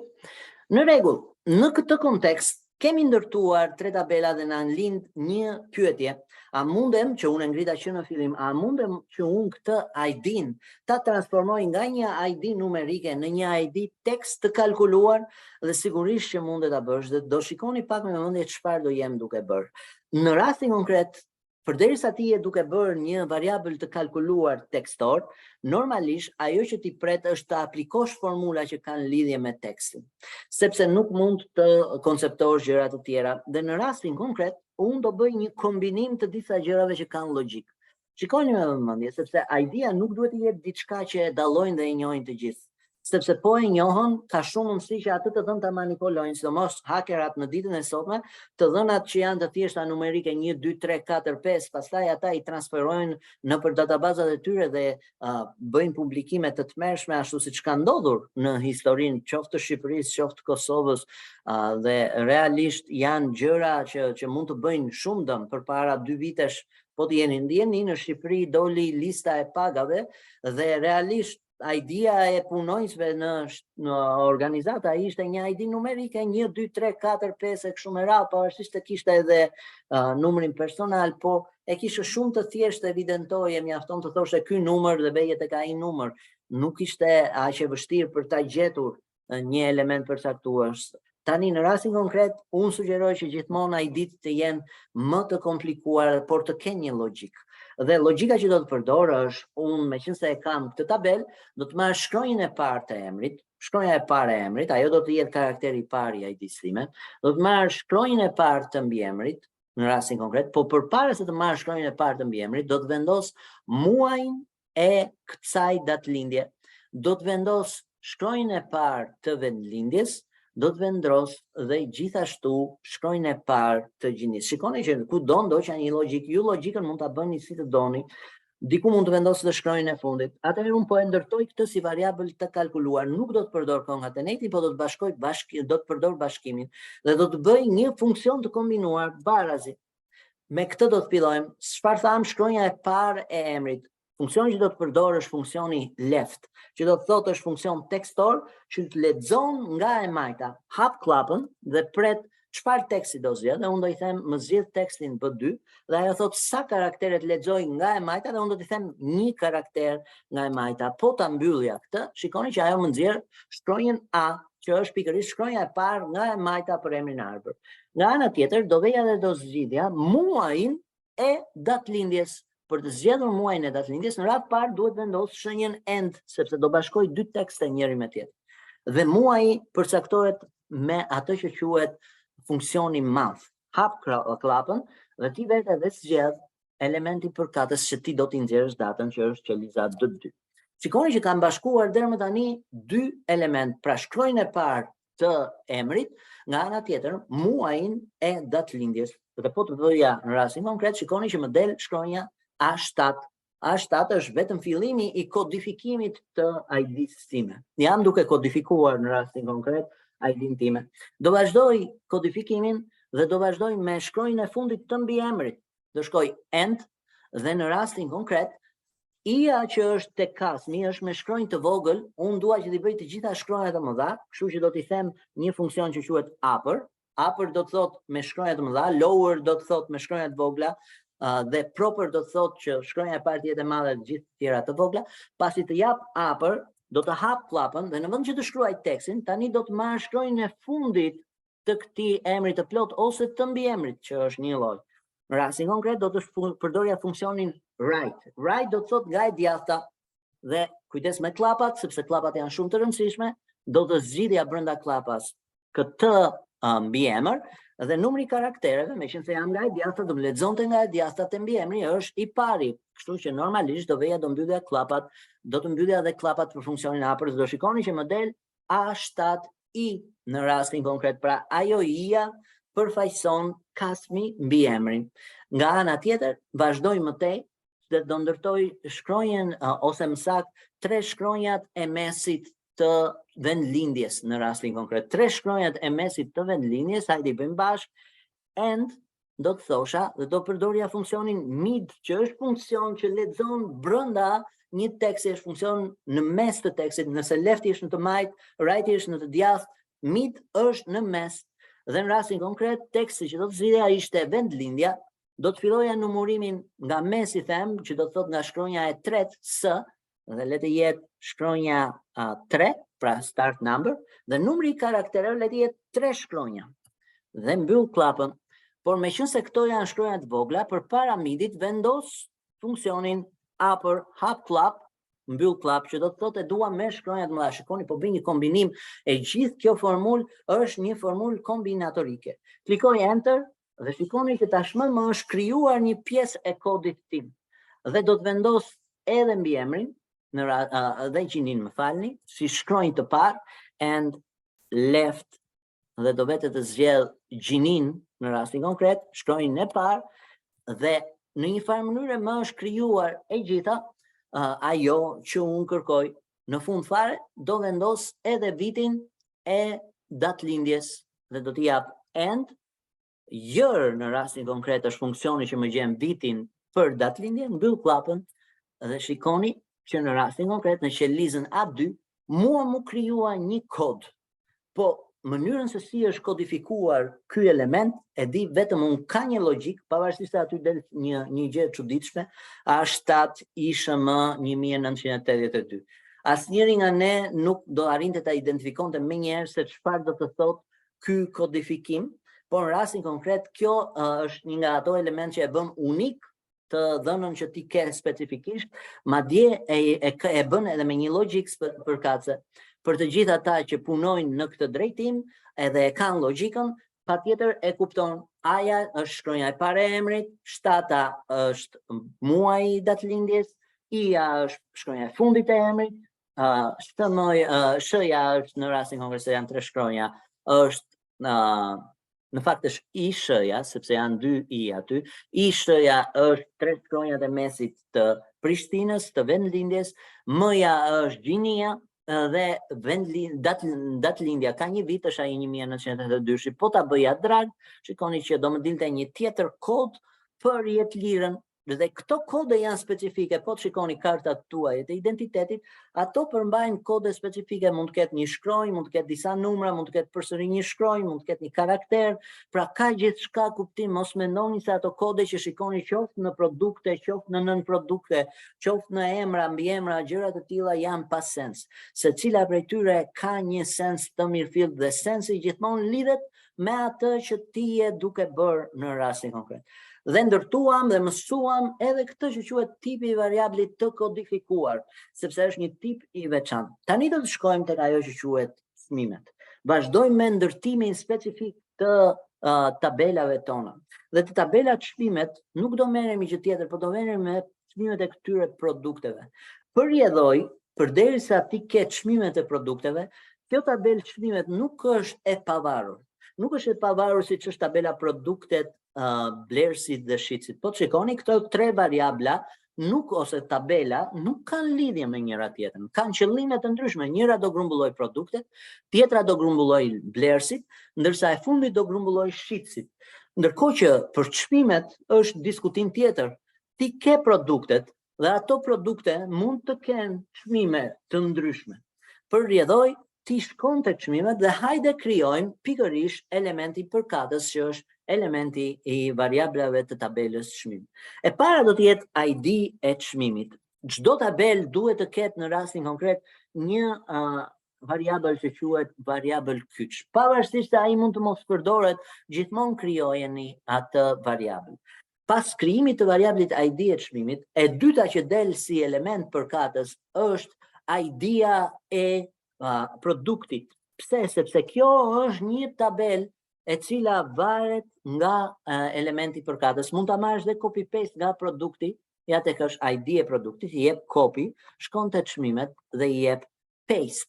Në rregull, në këtë kontekst kemi ndërtuar 3 tabela dhe na lind një pyetje. A mundem që unë ngrita që në fillim, a mundem që unë këtë ID-n ta transformoj nga një ID numerike në një ID tekst të kalkuluar? Dhe sigurisht që mund ta bësh, dhe do shikoni pak me vëmendje çfarë do jem duke bërë. Në rastin konkret, përderisa ti je duke bërë një variabël të kalkuluar tekstor, normalisht ajo që ti pret është të aplikosh formula që kanë lidhje me tekstin, sepse nuk mund të konceptosh gjëra të tjera. Dhe në rastin konkret, unë do bëj një kombinim të disa gjërave që kanë logjik. Shikoni me vëmendje, sepse ID-a nuk duhet të jetë diçka që e dallojnë dhe e njohin të gjithë. Sepse po e njohën, ka shumë mundësi që atë të dhënë ta manipulojnë, sidomos hakerat në ditën e sotme, të dhënat që janë të thjeshta numerike 1, 2, 3, 4, 5, pastaj ata i transferojnë nëpër databazat e tyre dhe bëjnë publikime të tmerrshme, ashtu siç ka ndodhur në historinë qoftë të Shqipërisë, qoftë të Kosovës, dhe realisht janë gjëra që mund të bëjnë shumë dëm. Përpara 2 vitesh, po të jeni ndjeni, në Shqipëri doli lista e pagave dhe realisht ID-a e punonjësve në organizata ishte një ID numerike 1, 2, 3, 4, 5 e kështu me radhë, pavarësisht se kishte edhe numrin personal, po e kishte shumë të thjeshtë evidentoje, mjafton të thoshe ky numër dhe beje tek ai numër. Nuk ishte aq e vështirë për ta gjetur një element përcaktuar. Tani në rastin konkret, unë sugjeroj që gjithmonë ID-t të jenë më të komplikuara, por të kenë një logjik. Dhe logjika që do të përdor është, unë meqense e kam këtë tabel, do të marr shkronjën e parë të emrit, shkronja e parë e emrit, ajo do të jetë karakteri i parë i ID-s time, do të marr shkronjën e parë të mbiemrit, në rastin konkret, po përpara se të marr shkronjën e parë të mbiemrit, do të vendos muajin e kësaj datëlindje, do të vendos shkronjën e parë të vendlindjes, do të vendos dhe gjithashtu shkronjën e parë të gjinisë. Shikoni që ku do ndoshta një logjik, ju logjikën mund ta bëni si të doni. Diku mund të vendosë të shkronjën e fundit. Atëherë unë po e ndërtoj këtë si variabël të kalkuluar, nuk do të përdor concatenate, po do të bashkoj do të përdor bashkimin dhe do të bëj një funksion të kombinuar barazi. Me këtë do të fillojmë. Çfarë tham, shkronja e parë e emrit. Funksioni që do të përdor është funksioni left, që do të thotë është funksion tekstor që të lexon nga e majta. Hap klapën dhe pret çfarë teksti do zgjedh, dhe unë do i them më zgjidh tekstin B2 dhe ajo thotë sa karaktere të lexoj nga e majta dhe unë do t'i them një karakter nga e majta. Po ta mbyllja këtë, shikoni që ajo më nxjerr shkronjën A, që është pikërisht shkronja e parë nga e majta për emrin Arbër. Nga ana tjetër do veja dhe do zgjidhja muajin e datëlindjes. Për të zgjedhur muajin e datëlindjes, në radhë parë duhet vendos shenjën end, sepse do bashkoj 2 tekste njëri me tjetrin. Dhe muaji përcaktohet me atë që quhet funksioni month. Hap klapën dhe ti vetë edhe zgjedh elementi përkatës që ti do t'i nxjerrësh datën, që është qeliza D2. Shikoni që kam bashkuar deri më tani 2 element, pra shkronjën e parë të emrit, nga ana tjetër muajin e datëlindjes. Dhe po të vëja në rastin konkret, shikoni që më del shkronja A7. A7 është vetëm fillimi i kodifikimit të ID-s time. Jam duke kodifikuar në rastin konkret ID-n time. Do vazhdoj kodifikimin dhe do vazhdoj me shkronjën e fundit të mbiemrit. Do shkoj end dhe në rastin konkret IA që është tek kasmi është me shkronjë të vogël, unë dua që t'i bëj të gjitha shkronjat të mëdha, kështu që do t'i them një funksion që quhet upper. Upper do të thot me shkronja të mëdha, lower do të thot me shkronja të vogla, dhe proper do të thotë që shkronja e parë të jetë e madhe, gjithë të tjera të vogla, pasi të jap upper, do të hap klapën dhe në vend që të shkruaj tekstin, tani do të marr shkronjën e fundit të këtij emri të plot ose të mbiemrit që është një lloj. Në rastin konkret do të përdorja funksionin write. Write do të thotë nga e djathta dhe kujdes me klapat, sepse klapat janë shumë të rëndësishme, do të zgjidhja brenda klapas këtë mbiemër dhe numri i karaktereve, meqense jam nga e djathta, do më lexonte nga e djathta të mbiemri është i pari. Kështu që normalisht do veja do mbyllja klapat, do të mbyllja edhe klapat për funksionin upper, do shikoni që më del A7I në rastin konkret, pra ajo i-ja përfaqëson kasmi mbiemrin. Nga ana tjetër, vazhdoj më tej dhe do ndërtoj shkronjën ose më saktë 3 shkronjat e mesit të vendlindjes në rastin konkret. 3 shkronjat e mesit të vendlindjes, hajde i bëjmë bashkë, and do të thosha dhe do përdorja funksionin mid, që është funksion që lexon brenda një teksti, është funksion në mes të tekstit, nëse lefti është në të majt, righti është në të djathtë, mid është në mes. Dhe në rastin konkret, teksti që do të zgjidhja ishte vendlindja, do të filloja numërimin nga mesi them, që do të thotë nga shkronja e tretë S, dhe le të jetë shkronja 3, pra start number, dhe numri i karaktereve le të jetë 3 shkronja. Dhe mbyll klapën. Por meqense këto janë shkronja të vogla, përpara midit vendos funksionin upper hap klap, mbyll klap, që do të thotë e dua me shkronja të mëdha. Shikoni, po bëj një kombinim, e gjithë kjo formulë është një formulë kombinatorike. Klikoj enter dhe shikoni që tashmë më është krijuar një pjesë e kodit tim. Dhe do të vendos edhe mbiemrin dhe gjinin, më falni, si shkronjë të parë, and left, dhe do vetë të zgjedh gjinin në rastin konkret, shkronjën e parë, dhe në një farë mënyrë më është krijuar e gjitha ajo që unë kërkoj. Në fund fare do vendos edhe vitin e datëlindjes dhe do t'i jap and. Year në rastin konkret është funksioni që më gjen vitin për datëlindje, mbyll klapën dhe shikoni që në rastin konkret në qelizën A2 mua më krijua një kod. Po mënyrën se si është kodifikuar ky element e di vetëm unë, ka një logjik, pavarësisht se aty del një gjë e çuditshme, A7 ISHM 1982. Asnjëri nga ne nuk do arrinte ta identifikonte menjëherë se çfarë do të thotë ky kodifikim, por në rastin konkret kjo është një nga ato element që e bën unik të dhënën që ti ke specifikisht, madje e bën edhe me një logjik përkatëse. Për të gjithë ata që punojnë në këtë drejtim, edhe e kanë logjikën, patjetër e kupton. A-ja është shkronja e parë e emrit, 7-a është muaji i datëlindjes, I-ja është shkronja e fundit e emrit, Sh-ja është në rastin konkret se janë 3 shkronja, është në fakt është ISH-ja, sepse janë 2 I aty. ISH-ja është 3 shkronjat e mesit të Prishtinës, të vendlindjes, M-ja është gjinia dhe datëlindja ka një vit, është ai 1982. Po ta bëja drag, shikoni që do më dilte një tjetër kod për jetë lirën. Dhe këto kode janë specifike, po të shikoni kartat tuaja të identitetit, ato përmbajnë kode specifike, mund të ketë një shkronjë, mund të ketë disa numra, mund të ketë përsëri një shkronjë, mund të ketë një karakter, pra ka gjithçka kuptim, mos mendoni se ato kode që shikoni qoftë në produkte, qoftë në nënprodukte, qoftë në emra, mbiemra, gjëra të tilla janë pa sens. Secila prej tyre ka një sens të mirëfillt dhe sensi gjithmonë lidhet me atë që ti je duke bërë në rastin konkret. Dhe ndërtuam dhe mësuam edhe këtë që quhet tipi i variablit të kodifikuar, sepse është një tip i veçantë. Tani do të shkojmë tek ajo që quhet çmimet. Vazhdojmë me ndërtimin specifik të tabelave tona. Dhe të tabelat çmimet nuk do merremi gjë tjetër, por do merremi me çmimet e këtyre produkteve. Përjedhoj, përderisa ti ke çmimet e produkteve, kjo tabelë çmimet nuk është e pavarur. Nuk është e pavarur siç është tabela produktet, blerësit dhe shitësit. Po të shikoni, këto 3 variabla ose tabela nuk kanë lidhje me njëra tjetrën. Kanë qëllime të ndryshme. Njëra do grumbulloj produktet, tjetra do grumbulloj blerësit, ndërsa e fundit do grumbulloj shitësit. Ndërkohë që për çmimet është diskutim tjetër. Ti ke produktet dhe ato produkte mund të kenë çmime të ndryshme. Përrjedhoj, ti shkon tek çmimet dhe hajde krijojmë pikërisht elementin përkatës që është elementi i variablave të tabelës çmimi. E para do të jetë ID e çmimit. Çdo tabel duhet të ketë në rastin konkret një variabël që quhet variabël kyç. Pavarësisht se ai mund të mos përdoret, gjithmonë krijojeni atë variabël. Pas krijimit të variablit ID e çmimit, e dyta që del si element përkatës është ID-a e produktit. Pse? Sepse kjo është një tabel e cila varet nga elementi përkatës. Mund ta marrësh dhe copy paste nga produkti, ja tek është ID e produktit, i jep copy, shkon te çmimet dhe i jep paste.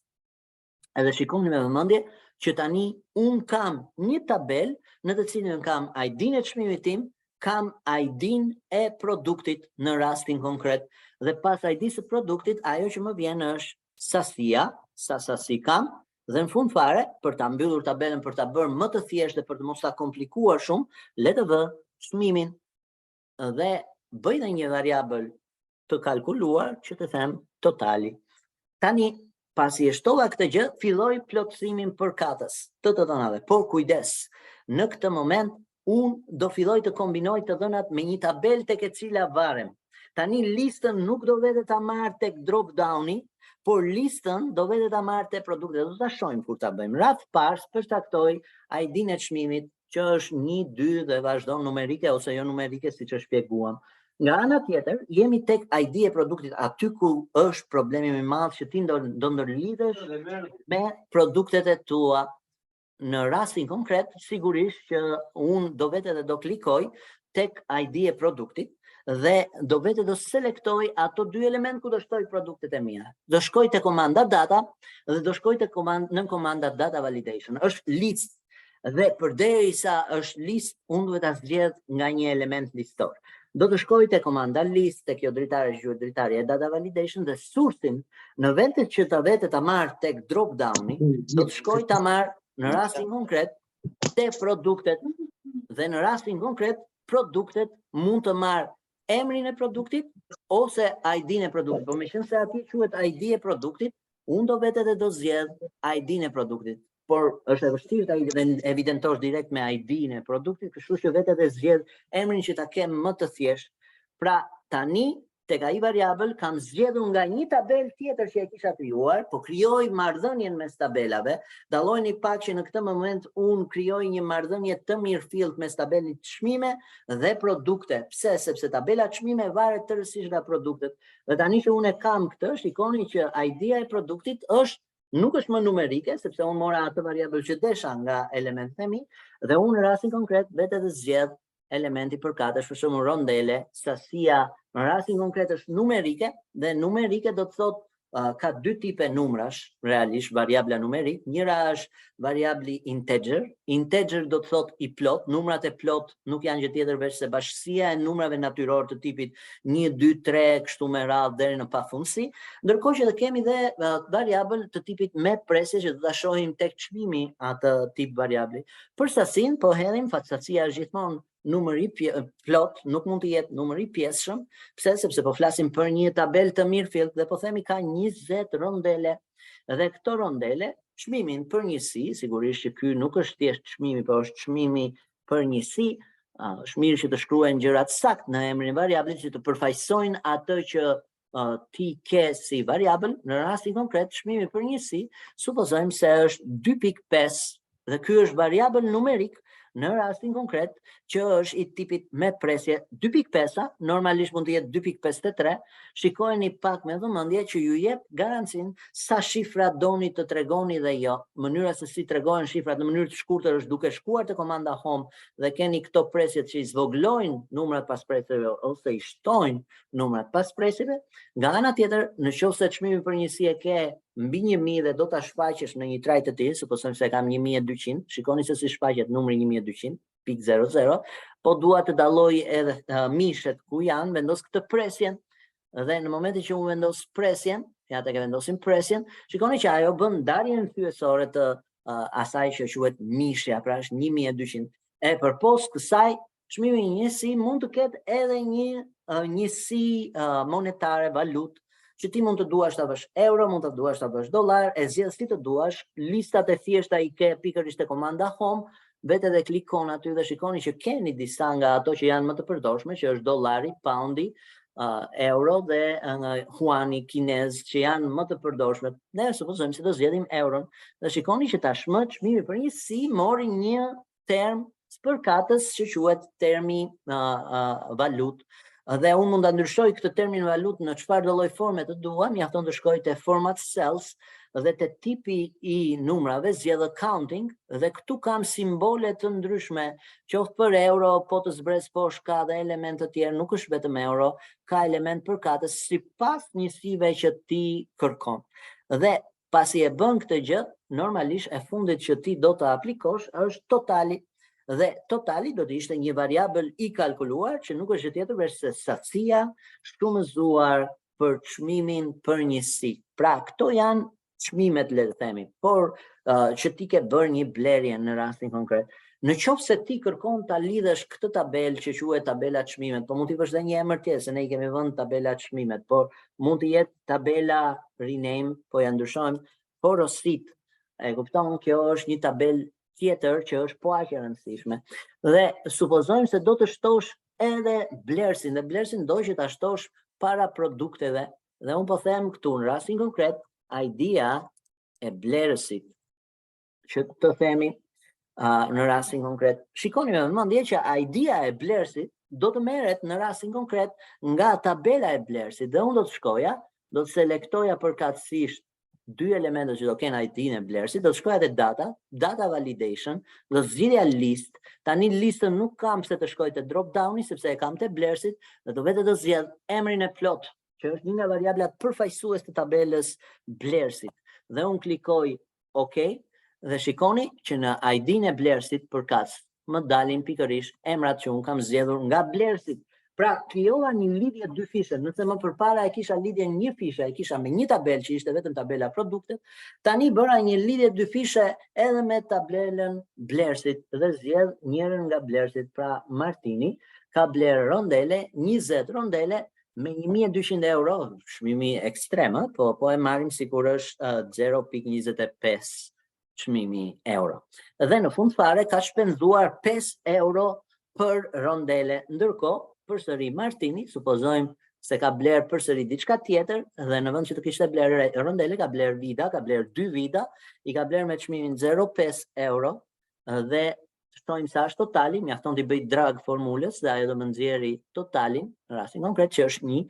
Edhe shikoni me vëmendje që tani un kam një tabel në të cilën kam ID-n e çmimit tim, kam ID-n e produktit në rastin konkret dhe pas ID-s së produktit ajo që më vjen është sasia, sa sasi kam, dhe në fund fare për ta mbyllur tabelën, për ta bërë më të thjeshtë dhe për të mos ta komplikuar shumë, le të vë çmimin dhe bëj dhe një variabël të kalkuluar që të them totali. Tani pasi e shtova këtë gjë, filloj plotësimin përkatës të dhënave. Por kujdes, në këtë moment unë do filloj të kombinoj të dhënat me një tabel tek e cila varem. Tani listën nuk do vete ta marr tek drop downi, por listën do vete ta marr te produktet. Do ta shohim kur ta bëjmë. Radh parë përcaktoj ID-n e çmimit, që është 1, 2 dhe vazhdon numerike ose jo numerike siç e shpjeguam. Nga ana tjetër, jemi tek ID e produktit, aty ku është problemi më i madh që ti do ndërlidhesh me produktet e tua. Në rastin konkret, sigurisht që unë do vete dhe do klikoj tek ID e produktit dhe do vete do selektoj ato dy element ku do shtoj produktet e mia. Do shkoj te komanda data dhe do shkoj te nën komanda data validation. Është listë dhe përderisa është listë, unë duhet ta zgjedh nga një element listor. Do të shkoj te komanda list, te kjo dritare që quhet dritarja e data validation dhe sourcin në vendet që ta vete ta marr tek drop downi, do të shkoj ta marr në rastin konkret te produktet dhe në rastin konkret produktet mund të marr emrin e produktit ose ID-n e produktit. Por meqense aty quhet ID e produktit, unë do vete dhe do zgjedh ID-n e produktit. Por është e vështirë ta evidentosh direkt me ID-n e produktit, kështu që vete dhe zgjedh emrin që ta kem më të thjeshtë. Pra tani tek ai variabël kam zgjedhur nga një tabel tjetër që e kisha krijuar, po krijoj marrëdhënien mes tabelave. Dallojeni pak që në këtë moment unë krijoj një marrëdhënie të mirëfillt mes tabelit çmime dhe produkte. Pse? Sepse tabela çmime varet tërësisht nga produktet. Dhe tani që unë e kam këtë, shikoni që ID-a e produktit nuk është më numerike, sepse unë mora atë variabël që desha nga elementet e mi, dhe unë në rastin konkret vete dhe zgjedh elementi përkatës, për shembull rondele, sasia në rastin konkret është numerike, dhe numerike do të thotë ka dy tipe numrash, realisht variabla numerik. Njëra është variabli integer. Integer do të thotë i plot, numrat e plot nuk janë gjë tjetër veç se bashkësia e numrave natyror të tipit 1, 2, 3 kështu me radhë deri në pafundësi, ndërkohë që kemi dhe variabël të tipit me presje që do ta shohim tek çmimi atë tip variabli. Për sasin po hedhim fat sasia është gjithmonë numër i plot, nuk mund të jetë numër i pjesshëm. Pse? Sepse po flasim për një tabel të mirëfillt dhe po themi ka 20 rondele. Dhe këto rondele, çmimin për njësi, sigurisht që ky nuk është thjesht çmimi, por është çmimi për njësi, është mirë që të shkruhen gjërat saktë në emrin e variablit që të përfaqësojnë atë që ti ke si variabël. Në rastin konkret, çmimi për njësi, supozojmë se është 2.5 dhe ky është variabël numerik. Në rastin konkret, që është i tipit me presje 2.5, normalisht mund të jetë 2.53, shikojeni pak me vëmendje që ju jep garancin sa shifra doni të tregoni dhe jo. Mënyra se si tregohen shifrat në mënyrë të shkurtër është duke shkuar te komanda home dhe keni këto presjet që i zvoglojnë numrat pas presjeve ose i shtojnë numrat pas presjeve. Nga ana tjetër, nëse çmimi për njësi e ke mbi 1000 dhe do ta shfaqesh në një trajt të tillë, supozojmë se kam 1200, shikoni se si shfaqet numri 1200.00, po dua të dalloj edhe mishet ku janë, vendos këtë presjen dhe në momentin që unë vendos presjen, ja tek e vendosim presjen, shikoni që ajo bën ndarjen thyesore të asaj që quhet mishja, pra është 1200. E përpos kësaj, çmimi i njësi mund të ketë edhe një njësi monetare, valutë, që ti mund të duash ta bësh euro, mund të duash ta bësh dollar, e zgjedh si të duash. Listat e thjeshta i ke pikërisht te komanda home, vetë dhe klikon aty dhe shikoni që keni disa nga ato që janë më të përdorshme, që është dollari, poundi, euro dhe huani kinez që janë më të përdorshme. Ne supozojmë se do zgjedhim euron dhe shikoni që tashmë çmimi për një si mori një term spërkatës që quhet termi valutë. Dhe unë mund ta ndryshoj këtë termin valutë në çfarë do lloj forme të dua, mjafton të shkoj te format cells dhe te tipi i numrave, zgjedh accounting dhe këtu kam simbole të ndryshme, qoftë për euro, po të zbres poshtë ka dhe elemente të tjerë, nuk është vetëm euro, ka element përkatës sipas njësive që ti kërkon. Dhe pasi e bën këtë gjë, normalisht e fundit që ti do të aplikosh është totali. Dhe totali do të ishte një variabël i kalkuluar që nuk është tjetër veç se sacia shtumëzuar për çmimin për njësi. Pra, këto janë çmimet, le të themi, por që ti ke bërë një blerje në rastin konkret. Në qoftë se ti kërkon ta lidhësh këtë tabelë që quhet tabela çmimet, po mund t'i vësh edhe një emër tjetër, se ne i kemi vënë tabela çmimet, por mund të jetë tabela rename, po ja ndryshojmë, porosit. E kupton, kjo është një tabelë tjetër që është po aq e rëndësishme. Dhe supozojmë se do të shtosh edhe blersin, dhe blersin do që ta shtosh para produkteve. Dhe unë po them këtu në rastin konkret, idea e blerësit, që të themi në rastin konkret. Shikoni me vëmendje që idea e blerësit do të merret në rastin konkret nga tabela e blerësit. Dhe unë do të shkoja, do të selektoja përkatësisht dy elemente që do kenë ID-n e blerësit, do të shkoja te data validation, do të zgjidhja list. Tani listën nuk kam pse të shkoj te drop downi sepse e kam te blerësit, dhe do vetë të zgjedh emrin e plot, që është një nga variablat përfaqësues të tabelës blerësit. Dhe unë klikoj OK dhe shikoni që në ID-n e blerësit përkatës më dalin pikërisht emrat që unë kam zgjedhur nga blerësit. Pra, krijova një lidhje dy fishe. Nëse më përpara e kisha lidhje një fishe, e kisha me një tabelë që ishte vetëm tabela produktet, tani bëra një lidhje dy fishe edhe me tabelën blerësit dhe zgjedh njërin nga blerësit. Pra, Martini ka bler rondele, 20 rondele me 1200 euro, çmimi ekstrem, po e marrim sikur është 0.25 çmimi euro. Dhe në fund fare ka shpenzuar 5 euro për rondele, ndërkohë përsëri Martini, supozojmë se ka bler përsëri diçka tjetër dhe në vend që të kishte bler rondele, ka bler vida, ka bler 2 vida, i ka bler me çmimin 0.5 euro dhe shtojmë sa është totali, mjafton t'i bëj drag formulës dhe ajo do më nxjerrë totalin, në rastin konkret që është 1.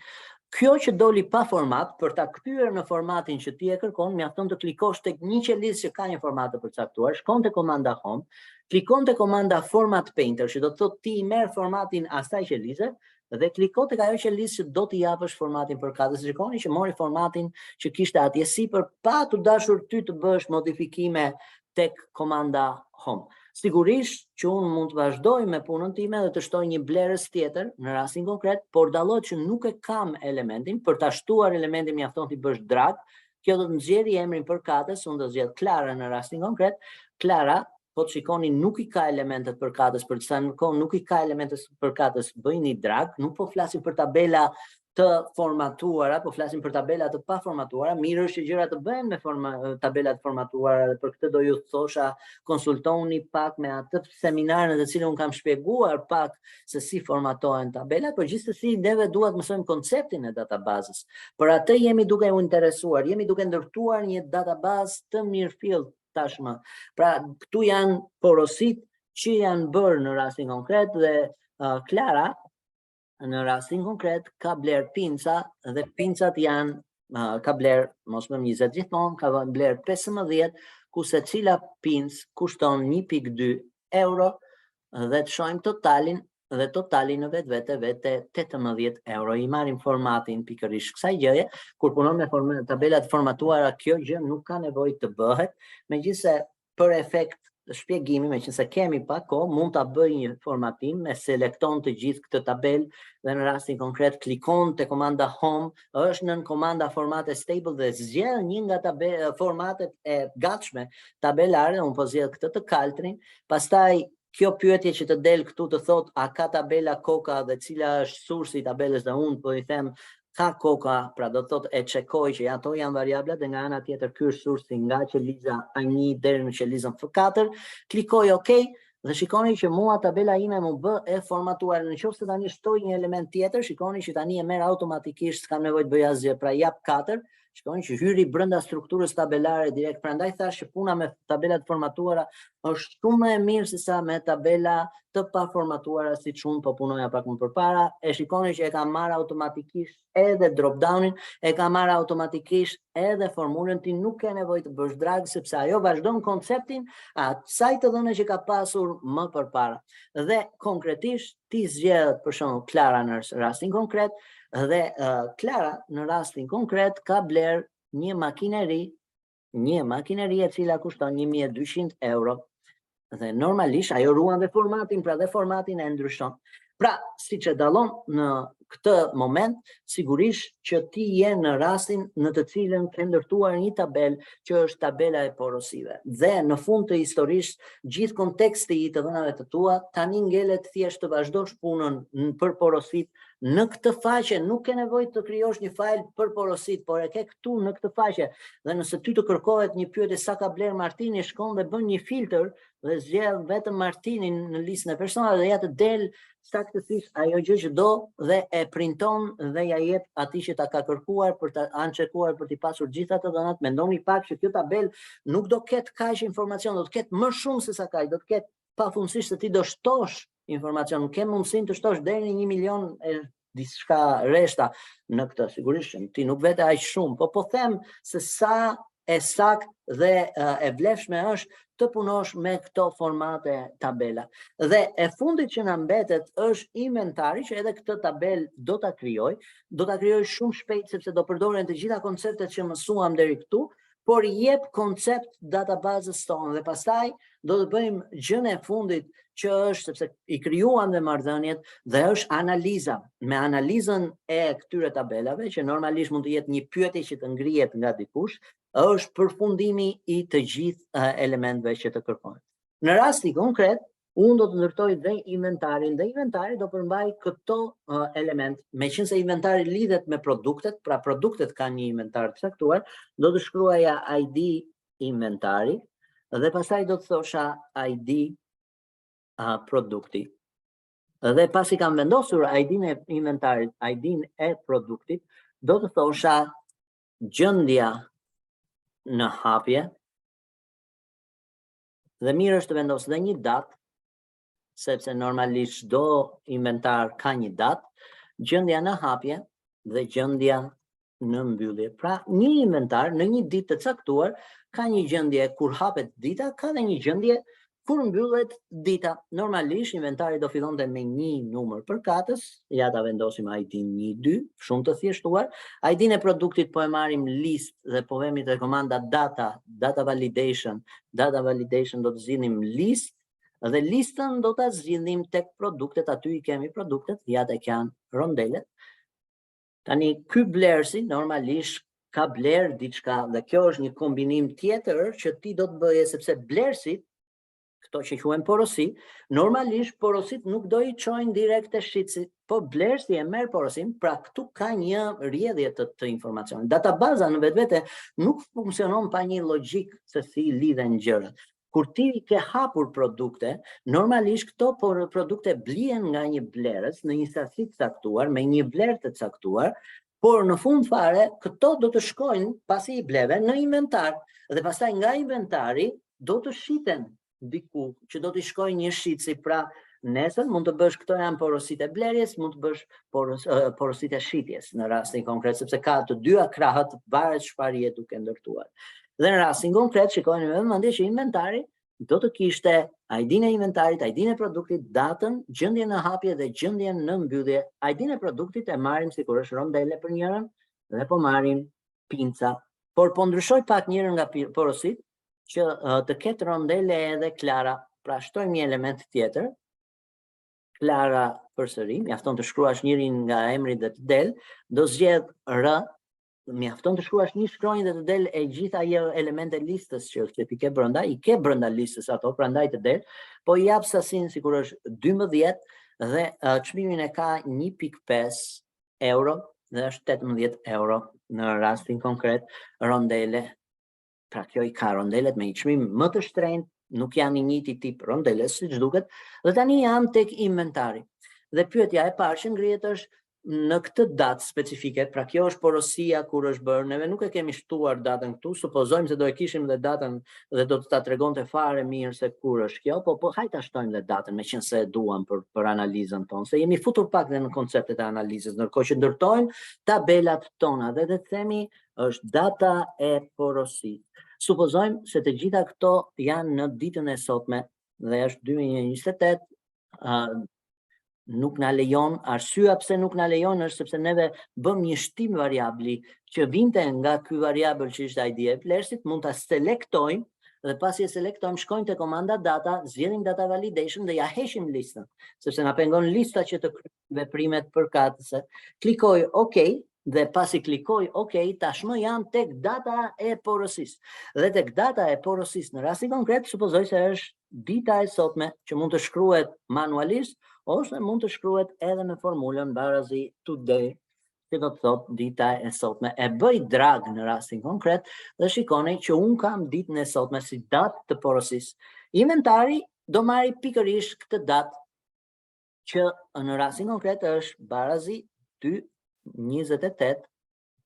Kjo që doli pa format, për ta kthyer në formatin që ti e kërkon, mjafton të klikosh tek një qelizë që ka një format të përcaktuar, shkon te komanda home, klikon te komanda format painter, që do të thotë ti i merr formatin asaj qelize dhe kliko tek ajo qelizë që do t'i japësh formatin përkatës. Shikoni që mori formatin që kishte atje sipër pa të dashur ty të bësh modifikime tek komanda home. Sigurisht që unë mund të vazhdoj me punën time dhe të shtoj një blerës tjetër në rastin konkret, por dallohet që nuk e kam elementin, për ta shtuar elementin mjafton t'i bësh drag, kjo do të nxjerrë emrin përkatës, unë do zgjedh Klara në rastin konkret. Klara, po të shikoni nuk i ka elementet përkatës, për të sa në kohë nuk i ka elementet përkatës, bëjni drag, nuk po flasim për tabela të formatuara, po flasim për tabela të pa formatuara. Mirë është që gjërat të bëhen me tabela të formatuara dhe për këtë do ju thosha konsultoni pak me atë seminarën në të cilën unë kam shpjeguar pak se si formatohen tabelat, por gjithsesi neve duhet mësojmë konceptin e databazës. Për atë jemi duke u interesuar, jemi duke ndërtuar një databazë të mirëfillt tashmë. Pra, këtu janë porosit që janë bërë në rastin konkret dhe Klara në rastin konkret ka bler pinca dhe pincat janë ka bler mos më 20 gjithmonë, ka bler 15, ku se cila pincë kushton 1.2 euro dhe të shohim totalin dhe totali në vetvete 18 euro. I marrim formatin pikërisht kësaj gjëje, kur punon me tabelat formatuara kjo gjë nuk ka nevojë të bëhet, megjithëse për efekt shpjegimi, meqense kemi pak kohë, mund ta bëj një formatim, me selekton të gjithë këtë tabel dhe në rastin konkret klikon te komanda home, është nën komanda formate stable dhe zgjedh një nga formatet e gatshme tabelare, unë po zgjedh këtë të kaltrin, pastaj kjo pyetje që të del këtu të thot a ka tabela koka dhe cila është sursi i tabelës dhe unë po i them ka koka, pra do të thotë e çekoj që ato janë variablat dhe nga ana tjetër ky është sursi nga qeliza A1 deri në qelizën F4, klikoj OK Dhe shikoni që mua tabela ime më bë e formatuar. Në qoftë se tani shtoj një element tjetër, shikoni që tani e merr automatikisht, s'kam nevojë të bëj asgjë, pra jap 4. Shikoni që hyri brenda strukturës tabelare direkt. Prandaj thash që puna me tabelat formatuara është shumë më e mirë se sa me tabela të pa formatuara siç unë po punoja pak më përpara. E shikoni që e kam marrë automatikisht edhe drop downin, e kam marrë automatikisht edhe formulën, ti nuk ke nevojë të bësh drag sepse ajo vazhdon konceptin asaj të dhënë që ka pasur më përpara. Dhe konkretisht ti zgjedh për shembull Klara në rastin konkret dhe Klara në rastin konkret ka bler një makineri e cila kushton 1200 euro. Dhe normalisht ajo ruan dhe formatin, pra dhe formatin e ndryshon. Pra, siç e dallon në këtë moment, sigurisht që ti je në rastin në të cilën ke ndërtuar një tabel që është tabela e porosive. Dhe në fund të historisë, gjithë konteksti i të dhënave të tua tani ngelet thjesht të vazhdosh punën për porosit. Në këtë faqe nuk ke nevojë të krijosh një fajl për porosit, por e ke këtu në këtë faqe. Dhe nëse ty të kërkohet një pyetje sa ka bler Martini, shkon dhe bën një filtr dhe zgjedh vetëm Martinin në listën e personave dhe ja të del saktësisht ajo gjë që do dhe e printon dhe ja jep atij që ta ka kërkuar për ta ançekuar për t'i pasur gjitha të dhënat. Mendoni pak që kjo tabel nuk do ketë kaq informacion, do të ketë më shumë se sa kaq, do të ketë pafundësisht se ti do shtosh informacion, nuk ke mundësinë të shtosh deri në 1 milion e diçka rreshta në këtë. Sigurisht që ti nuk vete aq shumë, po them se sa e sakt dhe e vlefshme është të punosh me këto formate tabela. Dhe e fundit që na mbetet është inventari, që edhe këtë tabel do ta krijoj shumë shpejt sepse do përdoren të gjitha konceptet që mësuam deri këtu, por jep koncept databazës tonë dhe pastaj do të bëjmë gjën e fundit që është sepse i krijuam dhe marrëdhëniet dhe është analiza. Me analizën e këtyre tabelave që normalisht mund të jetë një pyetje që të ngrihet nga dikush, është përfundimi i të gjithë elementeve që të kërkohen. Në rastin konkret, unë do të ndërtoj dhe inventarin, dhe inventari do përmbaj këto element. Meqense inventari lidhet me produktet, pra produktet kanë një inventar të caktuar, do të shkruaja ID inventari dhe pastaj do të thosha ID produkti. Dhe pasi kam vendosur ID-n e inventarit, ID-n e produktit, do të thosha gjendja në hapje, dhe mirë është të vendos dhe një datë, sepse normalisht çdo inventar ka një datë, gjendja në hapje dhe gjendja në mbyllje. Pra, një inventar në një ditë të caktuar ka një gjendje kur hapet dita, ka dhe një gjendje kur mbyllet dita. Normalisht inventari do fillonte me një numër përkatës, ja ta vendosim ID-n 1-2, shumë të thjeshtuar. ID-n e produktit po e marrim listë dhe po vemi te komanda data validation do të zgjidhnim listë dhe listën do ta zgjidhnim tek produktet, aty i kemi produktet, ja tek janë rondelet. Tani ky blersi normalisht ka bler diçka dhe kjo është një kombinim tjetër që ti do të bëje sepse blersit, këto që quhen porosi, normalisht porosit nuk do i çojnë direkt te shitsi, po blersi e merr porosin, pra këtu ka një rrjedhje të informacionit. Databaza në vetvete nuk funksionon pa një logjik se si lidhen gjërat. Kur ti ke hapur produkte, normalisht këto produkte blihen nga një blerës në një sasi të caktuar, me një vlerë të caktuar, por në fund fare këto do të shkojnë pasi i bleve në inventar dhe pastaj nga inventari do të shiten diku që do t'i shkojnë një shitsi. Pra nesër mund të bësh, këto janë porositë e blerjes, mund të bësh porositë e shitjes në rastin konkret, sepse ka të dyja krahët, varet çfarë je duke ndërtuar. Dhe në rastin konkret, shikojeni me vëmendje që inventari do të kishte ID-n e inventarit, ID-n e produktit, datën, gjendjen në hapje dhe gjendjen në mbyllje. ID-n e produktit e marrim sikur është rondele për njërin dhe po marrim pinca. Por po ndryshoj pak njërin nga porosit që të ketë rondele edhe Klara. Pra shtojmë një element tjetër, Klara përsëri, mjafton të shkruash njërin nga emri dhe të del, do zgjedh R, mjafton të shkruash një shkronjë dhe të del e gjitha ajo elemente listës që i ke brenda listës ato, prandaj të del, po i jap sasinë sikur është 12 dhe çmimin e ka 1.5 euro dhe është 18 euro në rastin konkret rondele. Pra kjo i ka rondelet me një çmim më të shtrenjtë nuk janë i njëjti tip rondele, siç duket, dhe tani jam tek inventari. Dhe pyetja e parë që ngrihet është në këtë datë specifike, pra kjo është porosia kur është bërë, neve nuk e kemi shtuar datën këtu, supozojmë se do e kishim dhe datën dhe do të ta tregonte fare mirë se kur është kjo, po hajtë ta shtojmë dhe datën, meqense e duam për analizën tonë, se jemi futur pak dhe në konceptet e analizës, ndërkohë që ndërtojmë tabelat tona dhe të themi është data e porosisë. Supozojmë se të gjitha këto janë në ditën e sotme dhe është 2028, nuk na lejon, arsyeja pse nuk na lejon është sepse neve bëm një shtim variabli që vinte nga ky variabël që ishte ID e vlerësit, mund ta selektojmë dhe pasi e selektojmë shkojmë te komanda data, zgjedhim data validation dhe ja heqim listën, sepse na pengon lista që të kryejmë veprimet përkatëse. Klikoj OK dhe pasi klikoj OK, tashmë jam tek data e porosisë. Dhe tek data e porosisë në rastin konkret supozoj se është dita e sotme që mund të shkruhet manualisht ose mund të shkruhet edhe me formulën barazi today, që do të thotë dita e sotme. E bëj drag në rastin konkret dhe shikoni që un kam ditën e sotme si datë të porosisë. Inventari do marri pikërisht këtë datë që në rastin konkret është barazi 2/28,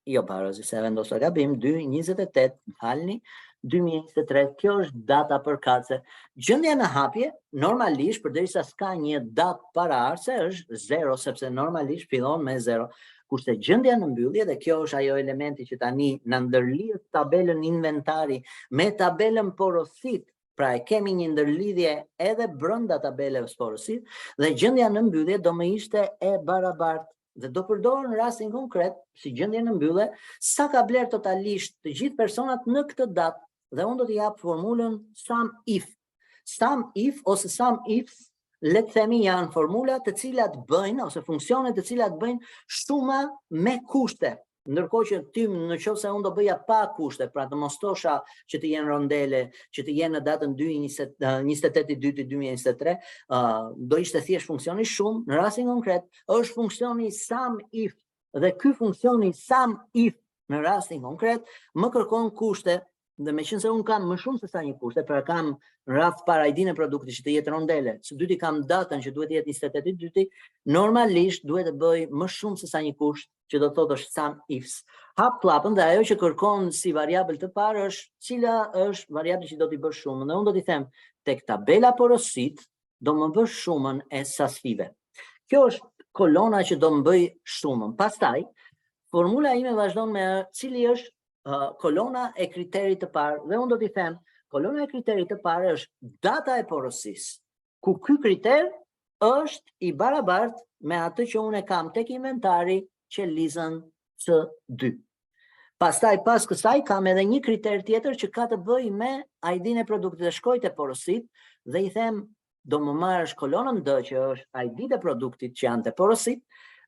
jo barazi, se vendosa gabim, 2/28, falni, 2023, kjo është data përkatëse. Gjendja në hapje, normalisht, përderisa s'ka një datë paraardhëse, është 0, sepse normalisht fillon me 0. Kurse gjendja në mbyllje, dhe kjo është ajo elementi që tani në ndërlidh tabelën inventari me tabelën porosit, pra e kemi një ndërlidhje edhe brenda tabelës porosit, dhe gjendja në mbyllje do më ishte e barabartë. Dhe do përdorë në rastin konkret, si gjendje në mbyllje, sa ka bler totalisht të gjithë personat në këtë datë, dhe unë do t'i jap formulën sum if. Sum if ose sum if, le të themi janë formulat të cilat bëjnë, ose funksionet të cilat bëjnë shuma me kushte. Ndërkohë që ty në qoftë se unë do bëja pa kushte, pra të mos thosha që të jenë rondele, që të jenë në datën 28/2/2023, do ishte thjesht funksioni shumë. Në rastin konkret është funksioni sum if, dhe ky funksioni sum if në rastin konkret më kërkon kushte, dhe meqense unë kam më shumë se sa një kushte, pra kam në radh para ID-n e produktit që të jetë rondele, së dyti kam datën që duhet të jetë 28/2, normalisht duhet të bëj më shumë se sa një kusht, që do të thotë është sum ifs. Hap klapën dhe ajo që kërkon si variabël të parë është cila është variabli që do t'i bësh shumën. Dhe unë do t'i them tek tabela porosit do më bësh shumën e sasive. Kjo është kolona që do më bëj shumën. Pastaj, formula ime vazhdon me cili është kolona e kriterit të parë, dhe unë do t'i them, kolona e kriterit të parë është data e porosisë, ku ky kriter është i barabartë me atë që unë e kam tek inventari qelizën C2. Pastaj pas kësaj kam edhe një kriter tjetër që ka të bëj me ID-n e produktit, dhe shkoj te porosit dhe i them do më marrësh kolonën D që është ID-t e produktit që janë te porosit,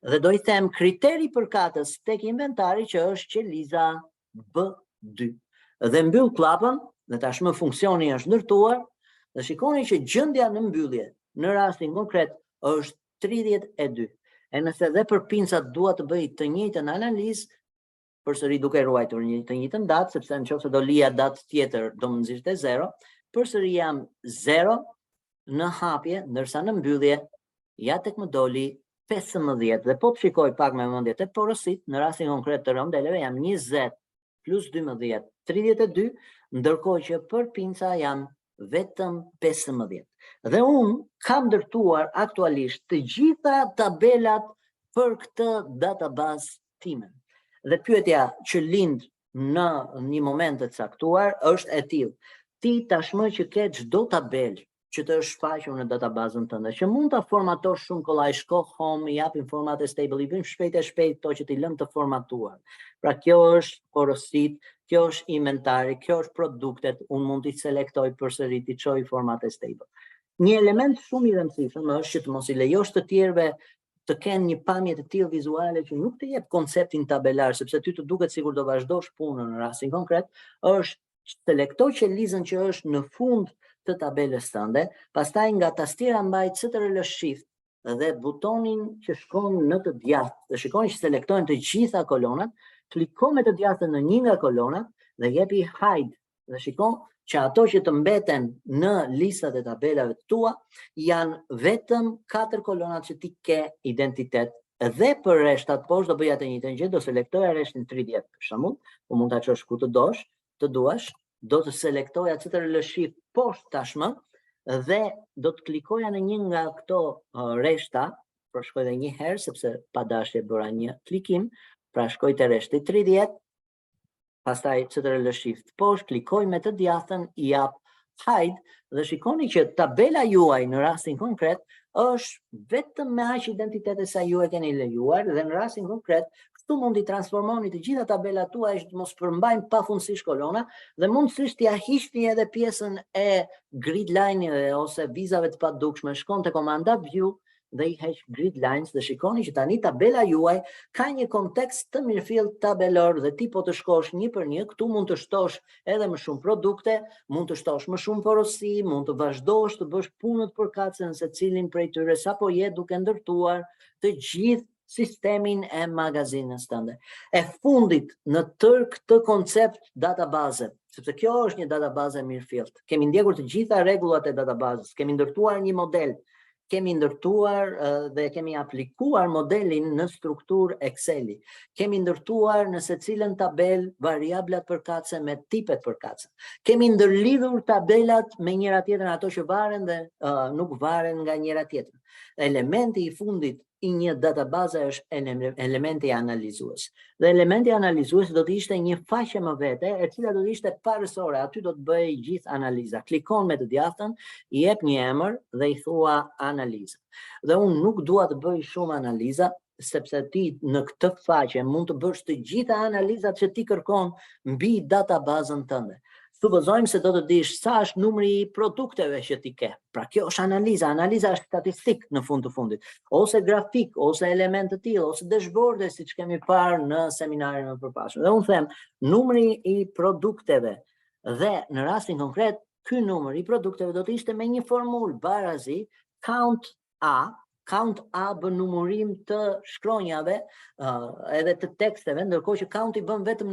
dhe do i them kriteri përkatës tek inventari që është qeliza B2. Dhe mbyll klapën, dhe tashmë funksioni është ndërtuar, dhe shikoni që gjendja në mbyllje në rastin konkret është 32. E nëse dhe për pincat dua të bëj të njëjtën analizë, përsëri duke ruajtur të njëjtën datë, sepse nëse do lija datë tjetër do më nxirrte 0, përsëri jam 0 në hapje, ndërsa në mbyllje ja tek më doli 15. Dhe po të shikoj pak me mendje të porosit, në rastin konkret të rondeleve jam 20 plus 12, 32, ndërkohë që për pinca jam vetëm 15. Dhe unë kam ndërtuar aktualisht të gjitha tabelat për këtë database time. Dhe pyetja që lind në një moment të caktuar është e tillë. Ti tashmë që ke çdo tabel që të është shfaqur në databazën tënde, që mund ta formatosh shumë kollaj, shko home, i japim formate stable, i bëjmë shpejt e shpejt to që ti lëm të formatuar. Pra kjo është porosit, kjo është inventari, kjo është produktet, unë mund t'i selektoj përsëri, t'i çoj formate stable. Një element shumë i rëndësishëm është që të mos i lejosh të tjerëve të kenë një pamje të tillë vizuale që nuk të jep konceptin tabelar, sepse ty të duket sikur do vazhdosh punën në rastin konkret, është selektoj qelizën që është në fund të tabelës tënde, pastaj nga tastiera mbaj Ctrl Shift dhe butonin që shkon në të djathtë, dhe shikoni që selektojnë të gjitha kolonat, kliko me të djathtë në një nga kolonat dhe jepi hide, dhe shikon që ato që të mbeten në listat e tabelave të tua janë vetëm 4 kolonat që ti ke identitet. Dhe për reshtat poshtë do bëja të njëjtën gjë, do selektoja rreshtin 30 për shembull, po mund ta çosh ku të duash, do të selektoja CTRL Shift poshtë tashmë dhe do të klikoja në një nga këto rreshta, pra shkoj edhe një herë sepse pa dashje bëra një klikim, pra shkoj te rreshti 30, pastaj CTRL Shift poshtë, klikoj me të djathtën, i jap hide dhe shikoni që tabela juaj në rastin konkret është vetëm me aq identitete sa ju e keni lejuar dhe në rastin konkret këtu mund t'i transformoni të gjitha tabelat tuaja që të mos përmbajnë pafundësisht kolona dhe mundësisht t'ia hiqni edhe pjesën e grid line ose vizave të padukshme, shkon te komanda view dhe i heq grid lines dhe shikoni që tani tabela juaj ka një kontekst të mirëfillt tabelor dhe ti po të shkosh një për një, këtu mund të shtosh edhe më shumë produkte, mund të shtosh më shumë porosi, mund të vazhdosh të bësh punët përkatëse në secilin prej tyre sapo je duke ndërtuar të gjithë sistemin e magazinës tënde. E fundit në tërë këtë koncept database, sepse kjo është një database mirëfillt. Kemi ndjekur të gjitha rregullat e databazes, kemi ndërtuar një model, kemi ndërtuar dhe kemi aplikuar modelin në strukturë Excel-i. Kemi ndërtuar në secilën tabel variablat përkatëse me tipet përkatëse. Kemi ndërlidhur tabelat me njëra tjetrën, ato që varen dhe nuk varen nga njëra tjetra. Elementi i fundit i një database është elementi analizues. Dhe elementi analizues do të ishte një faqe më vete, e cila do të ishte parësore, aty do të bëj gjithë analiza. Klikon me të djathtën, i jep një emër dhe i thua analiza. Dhe unë nuk dua të bëj shumë analiza, sepse ti në këtë faqe mund të bësh të gjitha analizat që ti kërkon mbi databazën tënde. Supozojmë se do të dish sa është numri i produkteve që ti ke. Pra kjo është analiza është statistik në fund të fundit, ose grafik, ose element të tillë, ose dashboard siç kemi parë në seminarin më përpashëm. Dhe unë them numri i produkteve dhe në rastin konkret ky numër i produkteve do të ishte me një formulë barazi count A bën numërim të shkronjave edhe të teksteve, ndërkohë që count i bën vetëm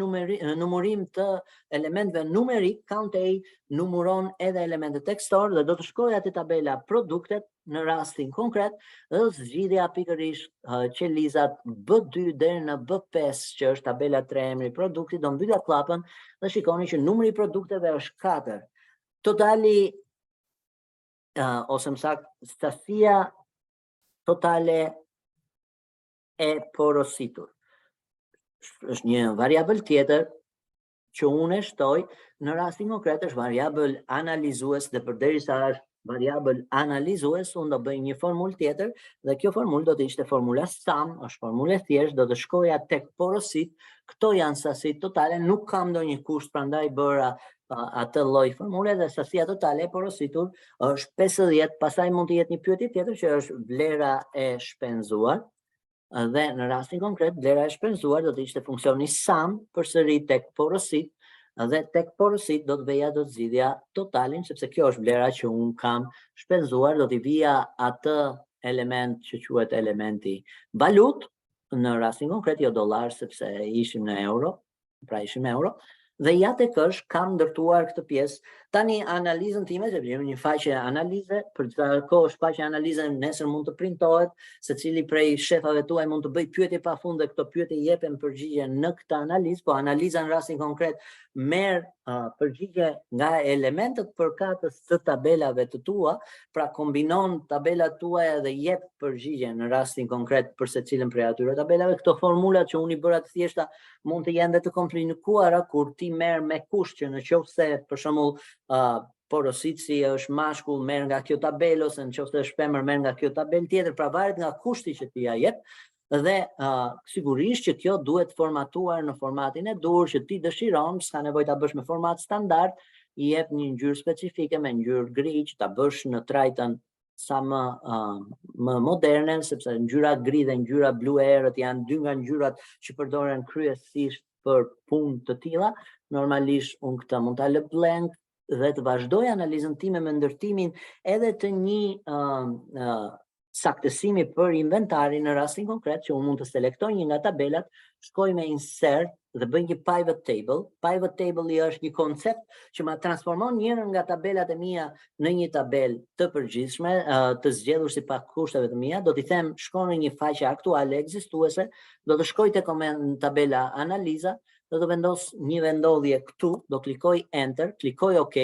numërim të elementeve numerik, count A numëron edhe elementet tekstor dhe do të shkojë atë tabela produktet në rastin konkret dhe zgjidhja pikërisht qelizat B2 deri në B5 që është tabela 3 emri produktit, do mbylla klapën dhe shikoni që numri i produkteve është 4. Totali ose më saktë stasia totale e porositur. Është një variabël tjetër që unë e shtoj në rastin konkret është variabël analizues dhe përderisa është variabël analizues, unë do bëj një formulë tjetër dhe kjo formulë do të ishte formula sum, është formulë e thjeshtë, do të shkoja tek porosit, këto janë sasit totale, nuk kam ndonjë kusht, prandaj bëra atë lloj formule dhe sasia totale e porositur është 50, pastaj mund të jetë një pyetje tjetër që është vlera e shpenzuar dhe në rastin konkret vlera e shpenzuar do të ishte funksioni sum përsëri tek porosit dhe tek porosit do të veja do të zgjidhja totalin sepse kjo është vlera që un kam shpenzuar, do t'i vija atë element që quhet elementi valut në rastin konkret jo dollar sepse ishim në euro, pra ishim në euro. Dhe ja tek është kam ndërtuar këtë pjesë. Tani analizën time, sepse jemi një faqe analize, për çfarë kohë është faqe analize, nesër mund të printohet, secili prej shefave tuaj mund të bëj pyetje pafund dhe këto pyetje i jepen përgjigje në këtë analizë, po analiza në rastin konkret merr përgjigje nga elementët përkatës të tabelave të tua, pra kombinon tabelat tuaja dhe jep përgjigje në rastin konkret për secilën prej atyre tabelave. Këto formulat që unë i bëra të thjeshta mund të jenë dhe të komplikuara kur ti merr me kusht që nëse për shembull porositësi është mashkull merr nga kjo tabelë ose nëse është femër merr nga kjo tabelë tjetër, pra varet nga kushti që ti ja jep. Dhe sigurisht që kjo duhet formatuar në formatin e dur që ti dëshiron, s'ka nevojë ta bësh me format standard, i jep një ngjyrë specifike me ngjyrë gri që ta bësh në trajtën sa më moderne, sepse ngjyra gri dhe ngjyra blu e errët janë dy nga ngjyrat që përdoren kryesisht për punë të tilla. Normalisht unë këtë mund ta lë blank dhe të vazhdoj analizën time me ndërtimin edhe të një saktësimi për inventarin në rastin konkret që unë mund të selektoj një nga tabelat, shkoj me insert dhe bëj një pivot table. Pivot table është një koncept që ma transformon njërën nga tabelat e mia në një tabel të përgjithshme, të zgjedhur si pak kushteve të mia. Do t'i them shko në një faqe aktuale ekzistuese, do të shkoj te tabela analiza, do të vendos një vendodhje këtu, do klikoj enter, klikoj OK,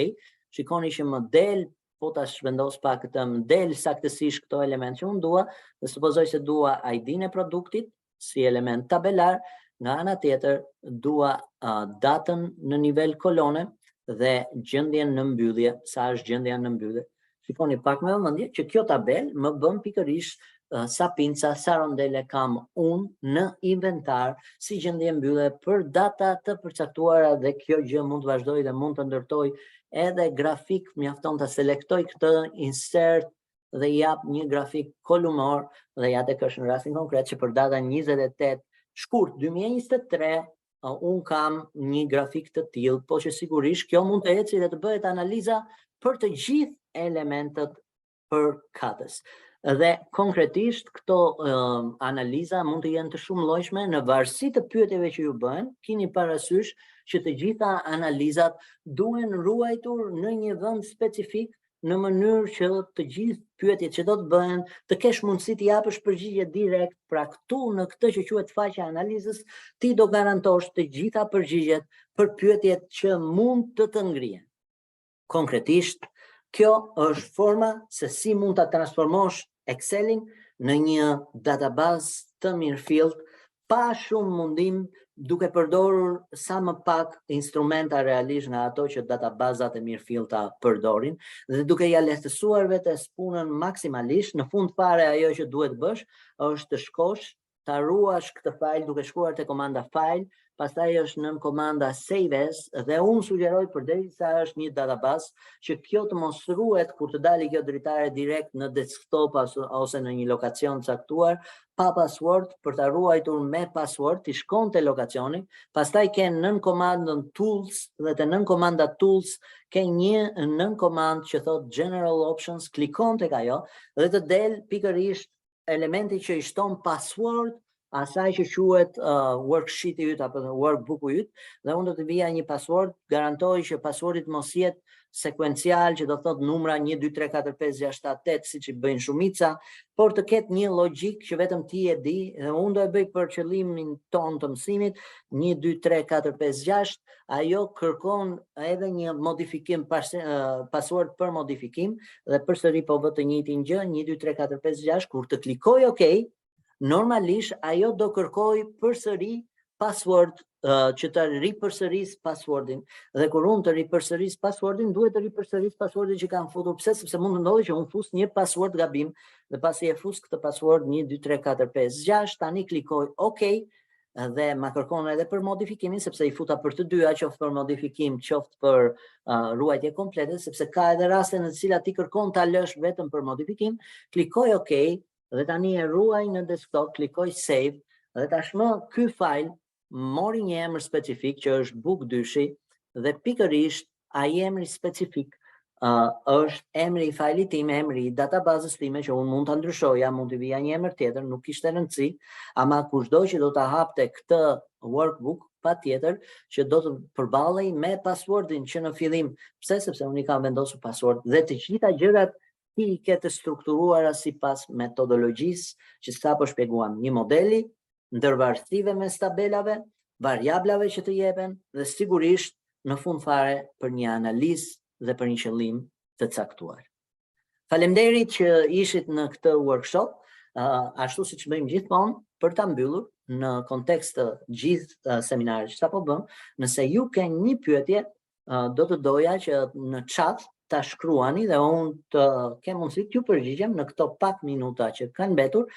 shikoni që më del, po ta shvendos pak të më del saktësisht këto element që unë dua, dhe supozoj se dua ID-n e produktit si element tabelar, nga ana tjetër dua datën në nivel kolone dhe gjendjen në mbyllje, sa është gjendja në mbyllje. Shikoni pak me vëmendje që kjo tabel më bën pikërisht sa pinca, sa rondele kam unë në inventar, si gjendje mbyllje për data të përcaktuara, dhe kjo gjë mund të vazhdoj dhe mund të ndërtoj edhe grafik. Mjafton të selektoj këtë insert dhe jap një grafik kolumor, dhe ja tek është në rastin konkret që për data 28 shkurt 2023 unë kam një grafik të tillë, po që sigurisht kjo mund të ecë dhe të bëhet analiza për të gjithë elementët për katës. Dhe konkretisht këto analiza mund të jenë të shumëllojshme në varësi të pyetjeve që ju bëhen. Keni parasysh që të gjitha analizat duhen ruajtur në një vend specifik, në mënyrë që të gjithë pyetjet që do të bëhen të kesh mundësi të japësh përgjigje direkt. Pra këtu në këtë që quhet faqja e analizës, ti do garantosh të gjitha përgjigjet për pyetjet që mund të ngrihen. Konkretisht, kjo është forma se si mund ta transformosh Excelin në një database të mirëfillt pa shumë mundim, duke përdorur sa më pak instrumenta realisht nga ato që databazat e mirëfillta përdorin, dhe duke ja lehtësuar vetes punën maksimalisht. Në fund fare ajo që duhet bësh është të shkosh, ta ruash këtë file duke shkuar te komanda file, pastaj është nën komanda save as, dhe unë sugjeroj përderisa është një database që kjo të mos ruhet kur të dali kjo dritare direkt në desktop ose në një lokacion caktuar pa password. Për ta ruajtur me password ti shkon te lokacioni, pastaj ke nën komandën tools, dhe te nën komanda tools ke një nën komandë që thot general options, klikon tek ajo dhe të del pikërisht elementi që i shton password asaj që quhet worksheet-i yt apo workbook-u yt, dhe unë do të vija një password, garantoj që passwordi mos jetë sekuencial, që do thot numra 1 2 3 4 5 6 7 8 siç i bëjnë shumica, por të ketë një logjik që vetëm ti e di, dhe unë do e bëj për qëllimin ton të mësimit 1 2 3 4 5 6, ajo kërkon edhe një modifikim, password për modifikim, dhe përsëri po vë të njëjtin gjë 1 2 3 4 5 6, kur të klikoj OK, normalisht ajo do kërkoj përsëri password, që të ripërsëris passwordin, dhe kur unë të ripërsëris passwordin, duhet të ripërsëris passwordin që kam futur. Pse? Sepse mund të ndodhi që unë fus një password gabim, dhe pasi e fus këtë password 1 2 3 4 5 6, tani klikoj OK, dhe ma kërkon edhe për modifikimin, sepse i futa për të dyja, qoftë për modifikim, qoftë për ruajtje komplete, sepse ka edhe raste në të cilat ti kërkon ta lësh vetëm për modifikim. Klikoj OK, dhe tani e ruaj në desktop, klikoj save, dhe tashmë ky file mori një emër specifik që është book2, dhe pikërisht ai emri specifik është emri i fajlit tim, emri i databazës time, që unë mund ta ndryshoja, mund të vija një emër tjetër, nuk kishte rëndësi, ama kushdo që do ta hapte këtë workbook, patjetër që do të përballej me passwordin që në fillim, pse? Sepse unë i kam vendosur password, dhe të gjitha gjërat ti i ke të strukturuara sipas metodologjisë që sapo shpjeguam, një modeli ndërvarësive mes tabelave, variablave që të jepen, dhe sigurisht në fund fare për një analizë dhe për një qëllim të caktuar. Faleminderit që ishit në këtë workshop, ashtu siç bëjmë gjithmonë për ta mbyllur në kontekst të gjithë seminarit që sapo bëm, nëse ju keni një pyetje, do të doja që në chat ta shkruani dhe unë të kem mundësi t'ju përgjigjem në këto pak minuta që kanë mbetur.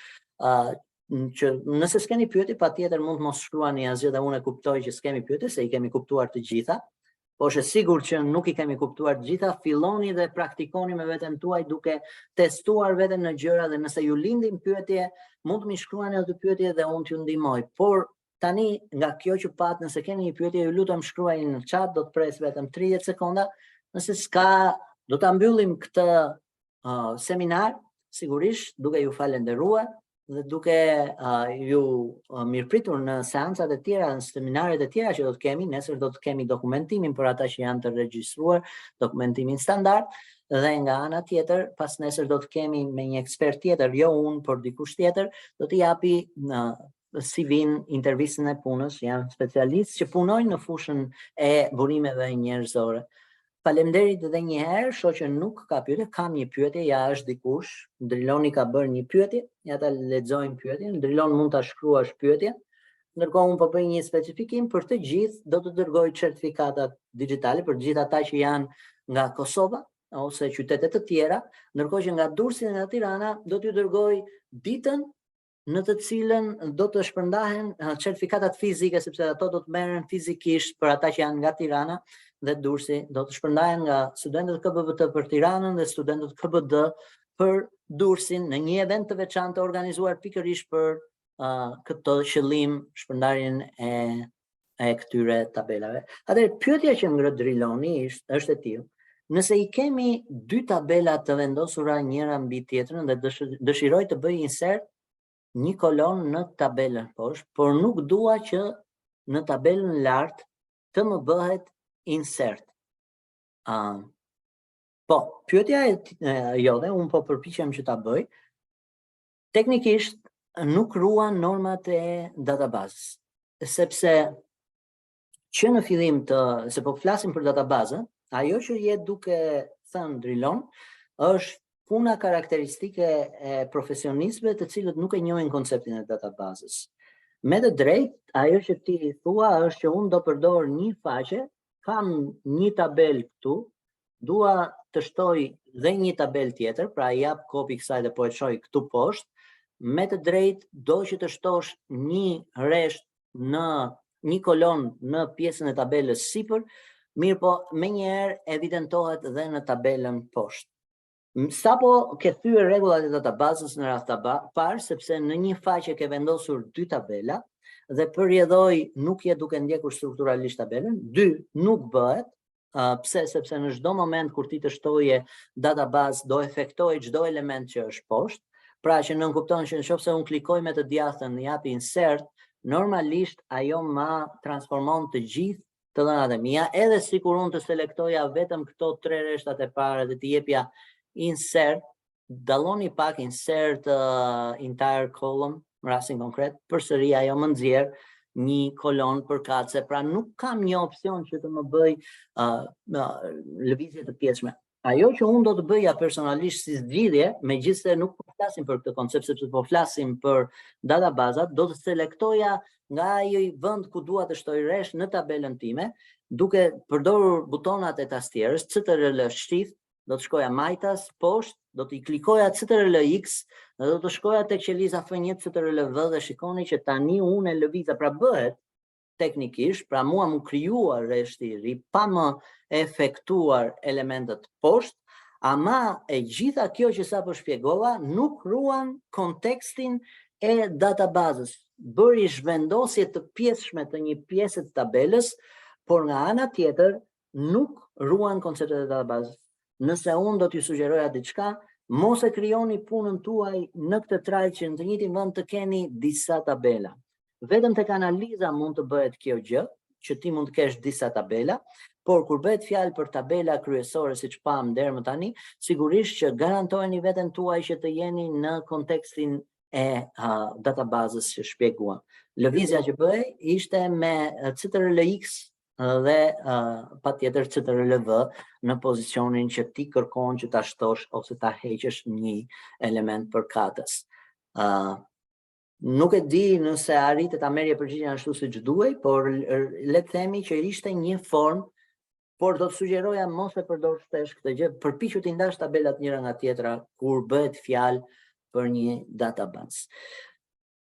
Që nëse s'keni pyetje, patjetër mund të mos shkruani asgjë, dhe unë e kuptoj që s'kemi pyetje, se i kemi kuptuar të gjitha. Po është sigurt që nuk i kemi kuptuar të gjitha, filloni dhe praktikoni me veten tuaj duke testuar veten në gjëra, dhe nëse ju lindin pyetje, mund të më shkruani ato pyetje dhe unë t'ju ndihmoj. Por tani nga kjo që pat, nëse keni një pyetje, ju lutem shkruani në chat, do të pres vetëm 30 sekonda. Nëse s'ka, do ta mbyllim këtë seminar sigurisht duke ju falenderuar dhe duke ju mirëpritur në seancat e tjera, në seminaret e tjera që do të kemi. Nesër do të kemi dokumentimin për ata që janë të regjistruar, dokumentimin standard, dhe nga ana tjetër, pas nesër do të kemi me një ekspert tjetër, jo unë, por dikush tjetër, do të japi CV-n, intervistën e punës, janë specialistë që punojnë në fushën e burimeve njerëzore. Faleminderit edhe një herë, shoqë nuk ka pyetje, kam një pyetje, ja është dikush, Driloni ka bërë një pyetje, ja ta lexojmë pyetjen. Drilon, mund ta shkruash pyetjen. Ndërkohë unë po bëj një specifikim për të gjithë, do të dërgoj certifikatat digjitale për të gjithë ata që janë nga Kosova ose qytetet të tjera, ndërkohë që nga Durrësi dhe nga Tirana do t'ju dërgoj ditën në të cilën do të shpërndahen certifikatat fizike, sepse ato do të merren fizikisht për ata që janë nga Tirana dhe Durrësi, do të shpërndahen nga studentët KBVT për Tiranën dhe studentët KBD për Durrësin në një event të veçantë të organizuar pikërisht për këtë qëllim, shpërndarjen e këtyre tabelave. Atëherë pyetja që ngre Driloni është e tillë: nëse i kemi dy tabela të vendosura njëra mbi tjetrën dhe dëshiroj të bëj insert një kolon në tabelën poshtë, por nuk dua që në tabelën lart të më bëhet insert. Po, pyetja e jote, unë po përpiqem që ta bëj. Teknikisht nuk ruan normat e databazës, sepse që në fillim se po flasim për databazën, ajo që je duke thënë Drilon është puna karakteristike e profesionistëve të cilët nuk e njohin konceptin e databazës. Me të drejtë, ajo që ti thua është që unë do përdor një faqe, kam një tabel këtu, dua të shtoj dhe një tabel tjetër, pra jap kopi kësaj dhe po e çoj këtu poshtë. Me të drejtë, do që të shtosh një rresht në një kolon në pjesën e tabelës sipër, mirë po menjëherë evidentohet dhe në tabelën poshtë. Sapo ke thyer rregullat e databazës në radhë të parë, sepse në një faqe ke vendosur dy tabela dhe përjedhoj nuk je duke ndjekur strukturalisht tabelën, dy nuk bëhet. Pse? Sepse në çdo moment kur ti të shtoje databazë do efektoj çdo element që është poshtë. Pra që nënkupton që nëse unë klikoj me të djathtën në jap insert, normalisht ajo ma transformon të gjithë të dhënat e mia, edhe sikur unë të selektoja vetëm këto 3 rreshtat e para dhe të jepja insert, dalloni pak insert entire column, në rastin konkret, përsëri ajo më nxjerr një kolon përkatëse, pra nuk kam një opsion që të më bëj lëvizje të pjesshme. Ajo që unë do të bëja personalisht si zgjidhje, megjithëse nuk po flasim për këtë koncept, sepse po flasim për databazat, do të selektoja nga ai vend ku dua të shtoj rresht në tabelën time, duke përdorur butonat e tastierës, CTRL shift, do të shkoja majtas, poshtë, do t'i klikoja CTRL X, dhe do të shkoja tek qeliza F1 CTRL V dhe shikoni që tani unë e lëviza, pra bëhet teknikisht, pra mua më krijuar rreshti i ri, pa më efektuar elementet poshtë, ama e gjitha kjo që sapo shpjegova nuk ruan kontekstin e databazës. Bëri zhvendosje të pjesshme të një pjese të tabelës, por nga ana tjetër nuk ruan konceptet e databazës. Nëse unë do t'ju sugjeroja diçka, mos e krijoni punën tuaj në këtë trajt që në të njëjtin vend të keni disa tabela. Vetëm tek analiza mund të bëhet kjo gjë, që ti mund të kesh disa tabela, por kur bëhet fjalë për tabela kryesore siç pam deri më tani, sigurisht që garantojeni veten tuaj që të jeni në kontekstin e databazës që shpjeguam. Lëvizja që bëj ishte me CTRL X dhe patjetër CTRL V në pozicionin që ti kërkon që ta shtosh ose ta heqësh një element përkatës. Nuk e di nëse arritë ta merrje përgjigjen ashtu siç duhej, por le të themi që ishte një formë, por do të sugjeroja mos e përdor shpesh këtë gjë, përpiqu t'i ndash tabelat njëra nga tjetra kur bëhet fjalë për një database.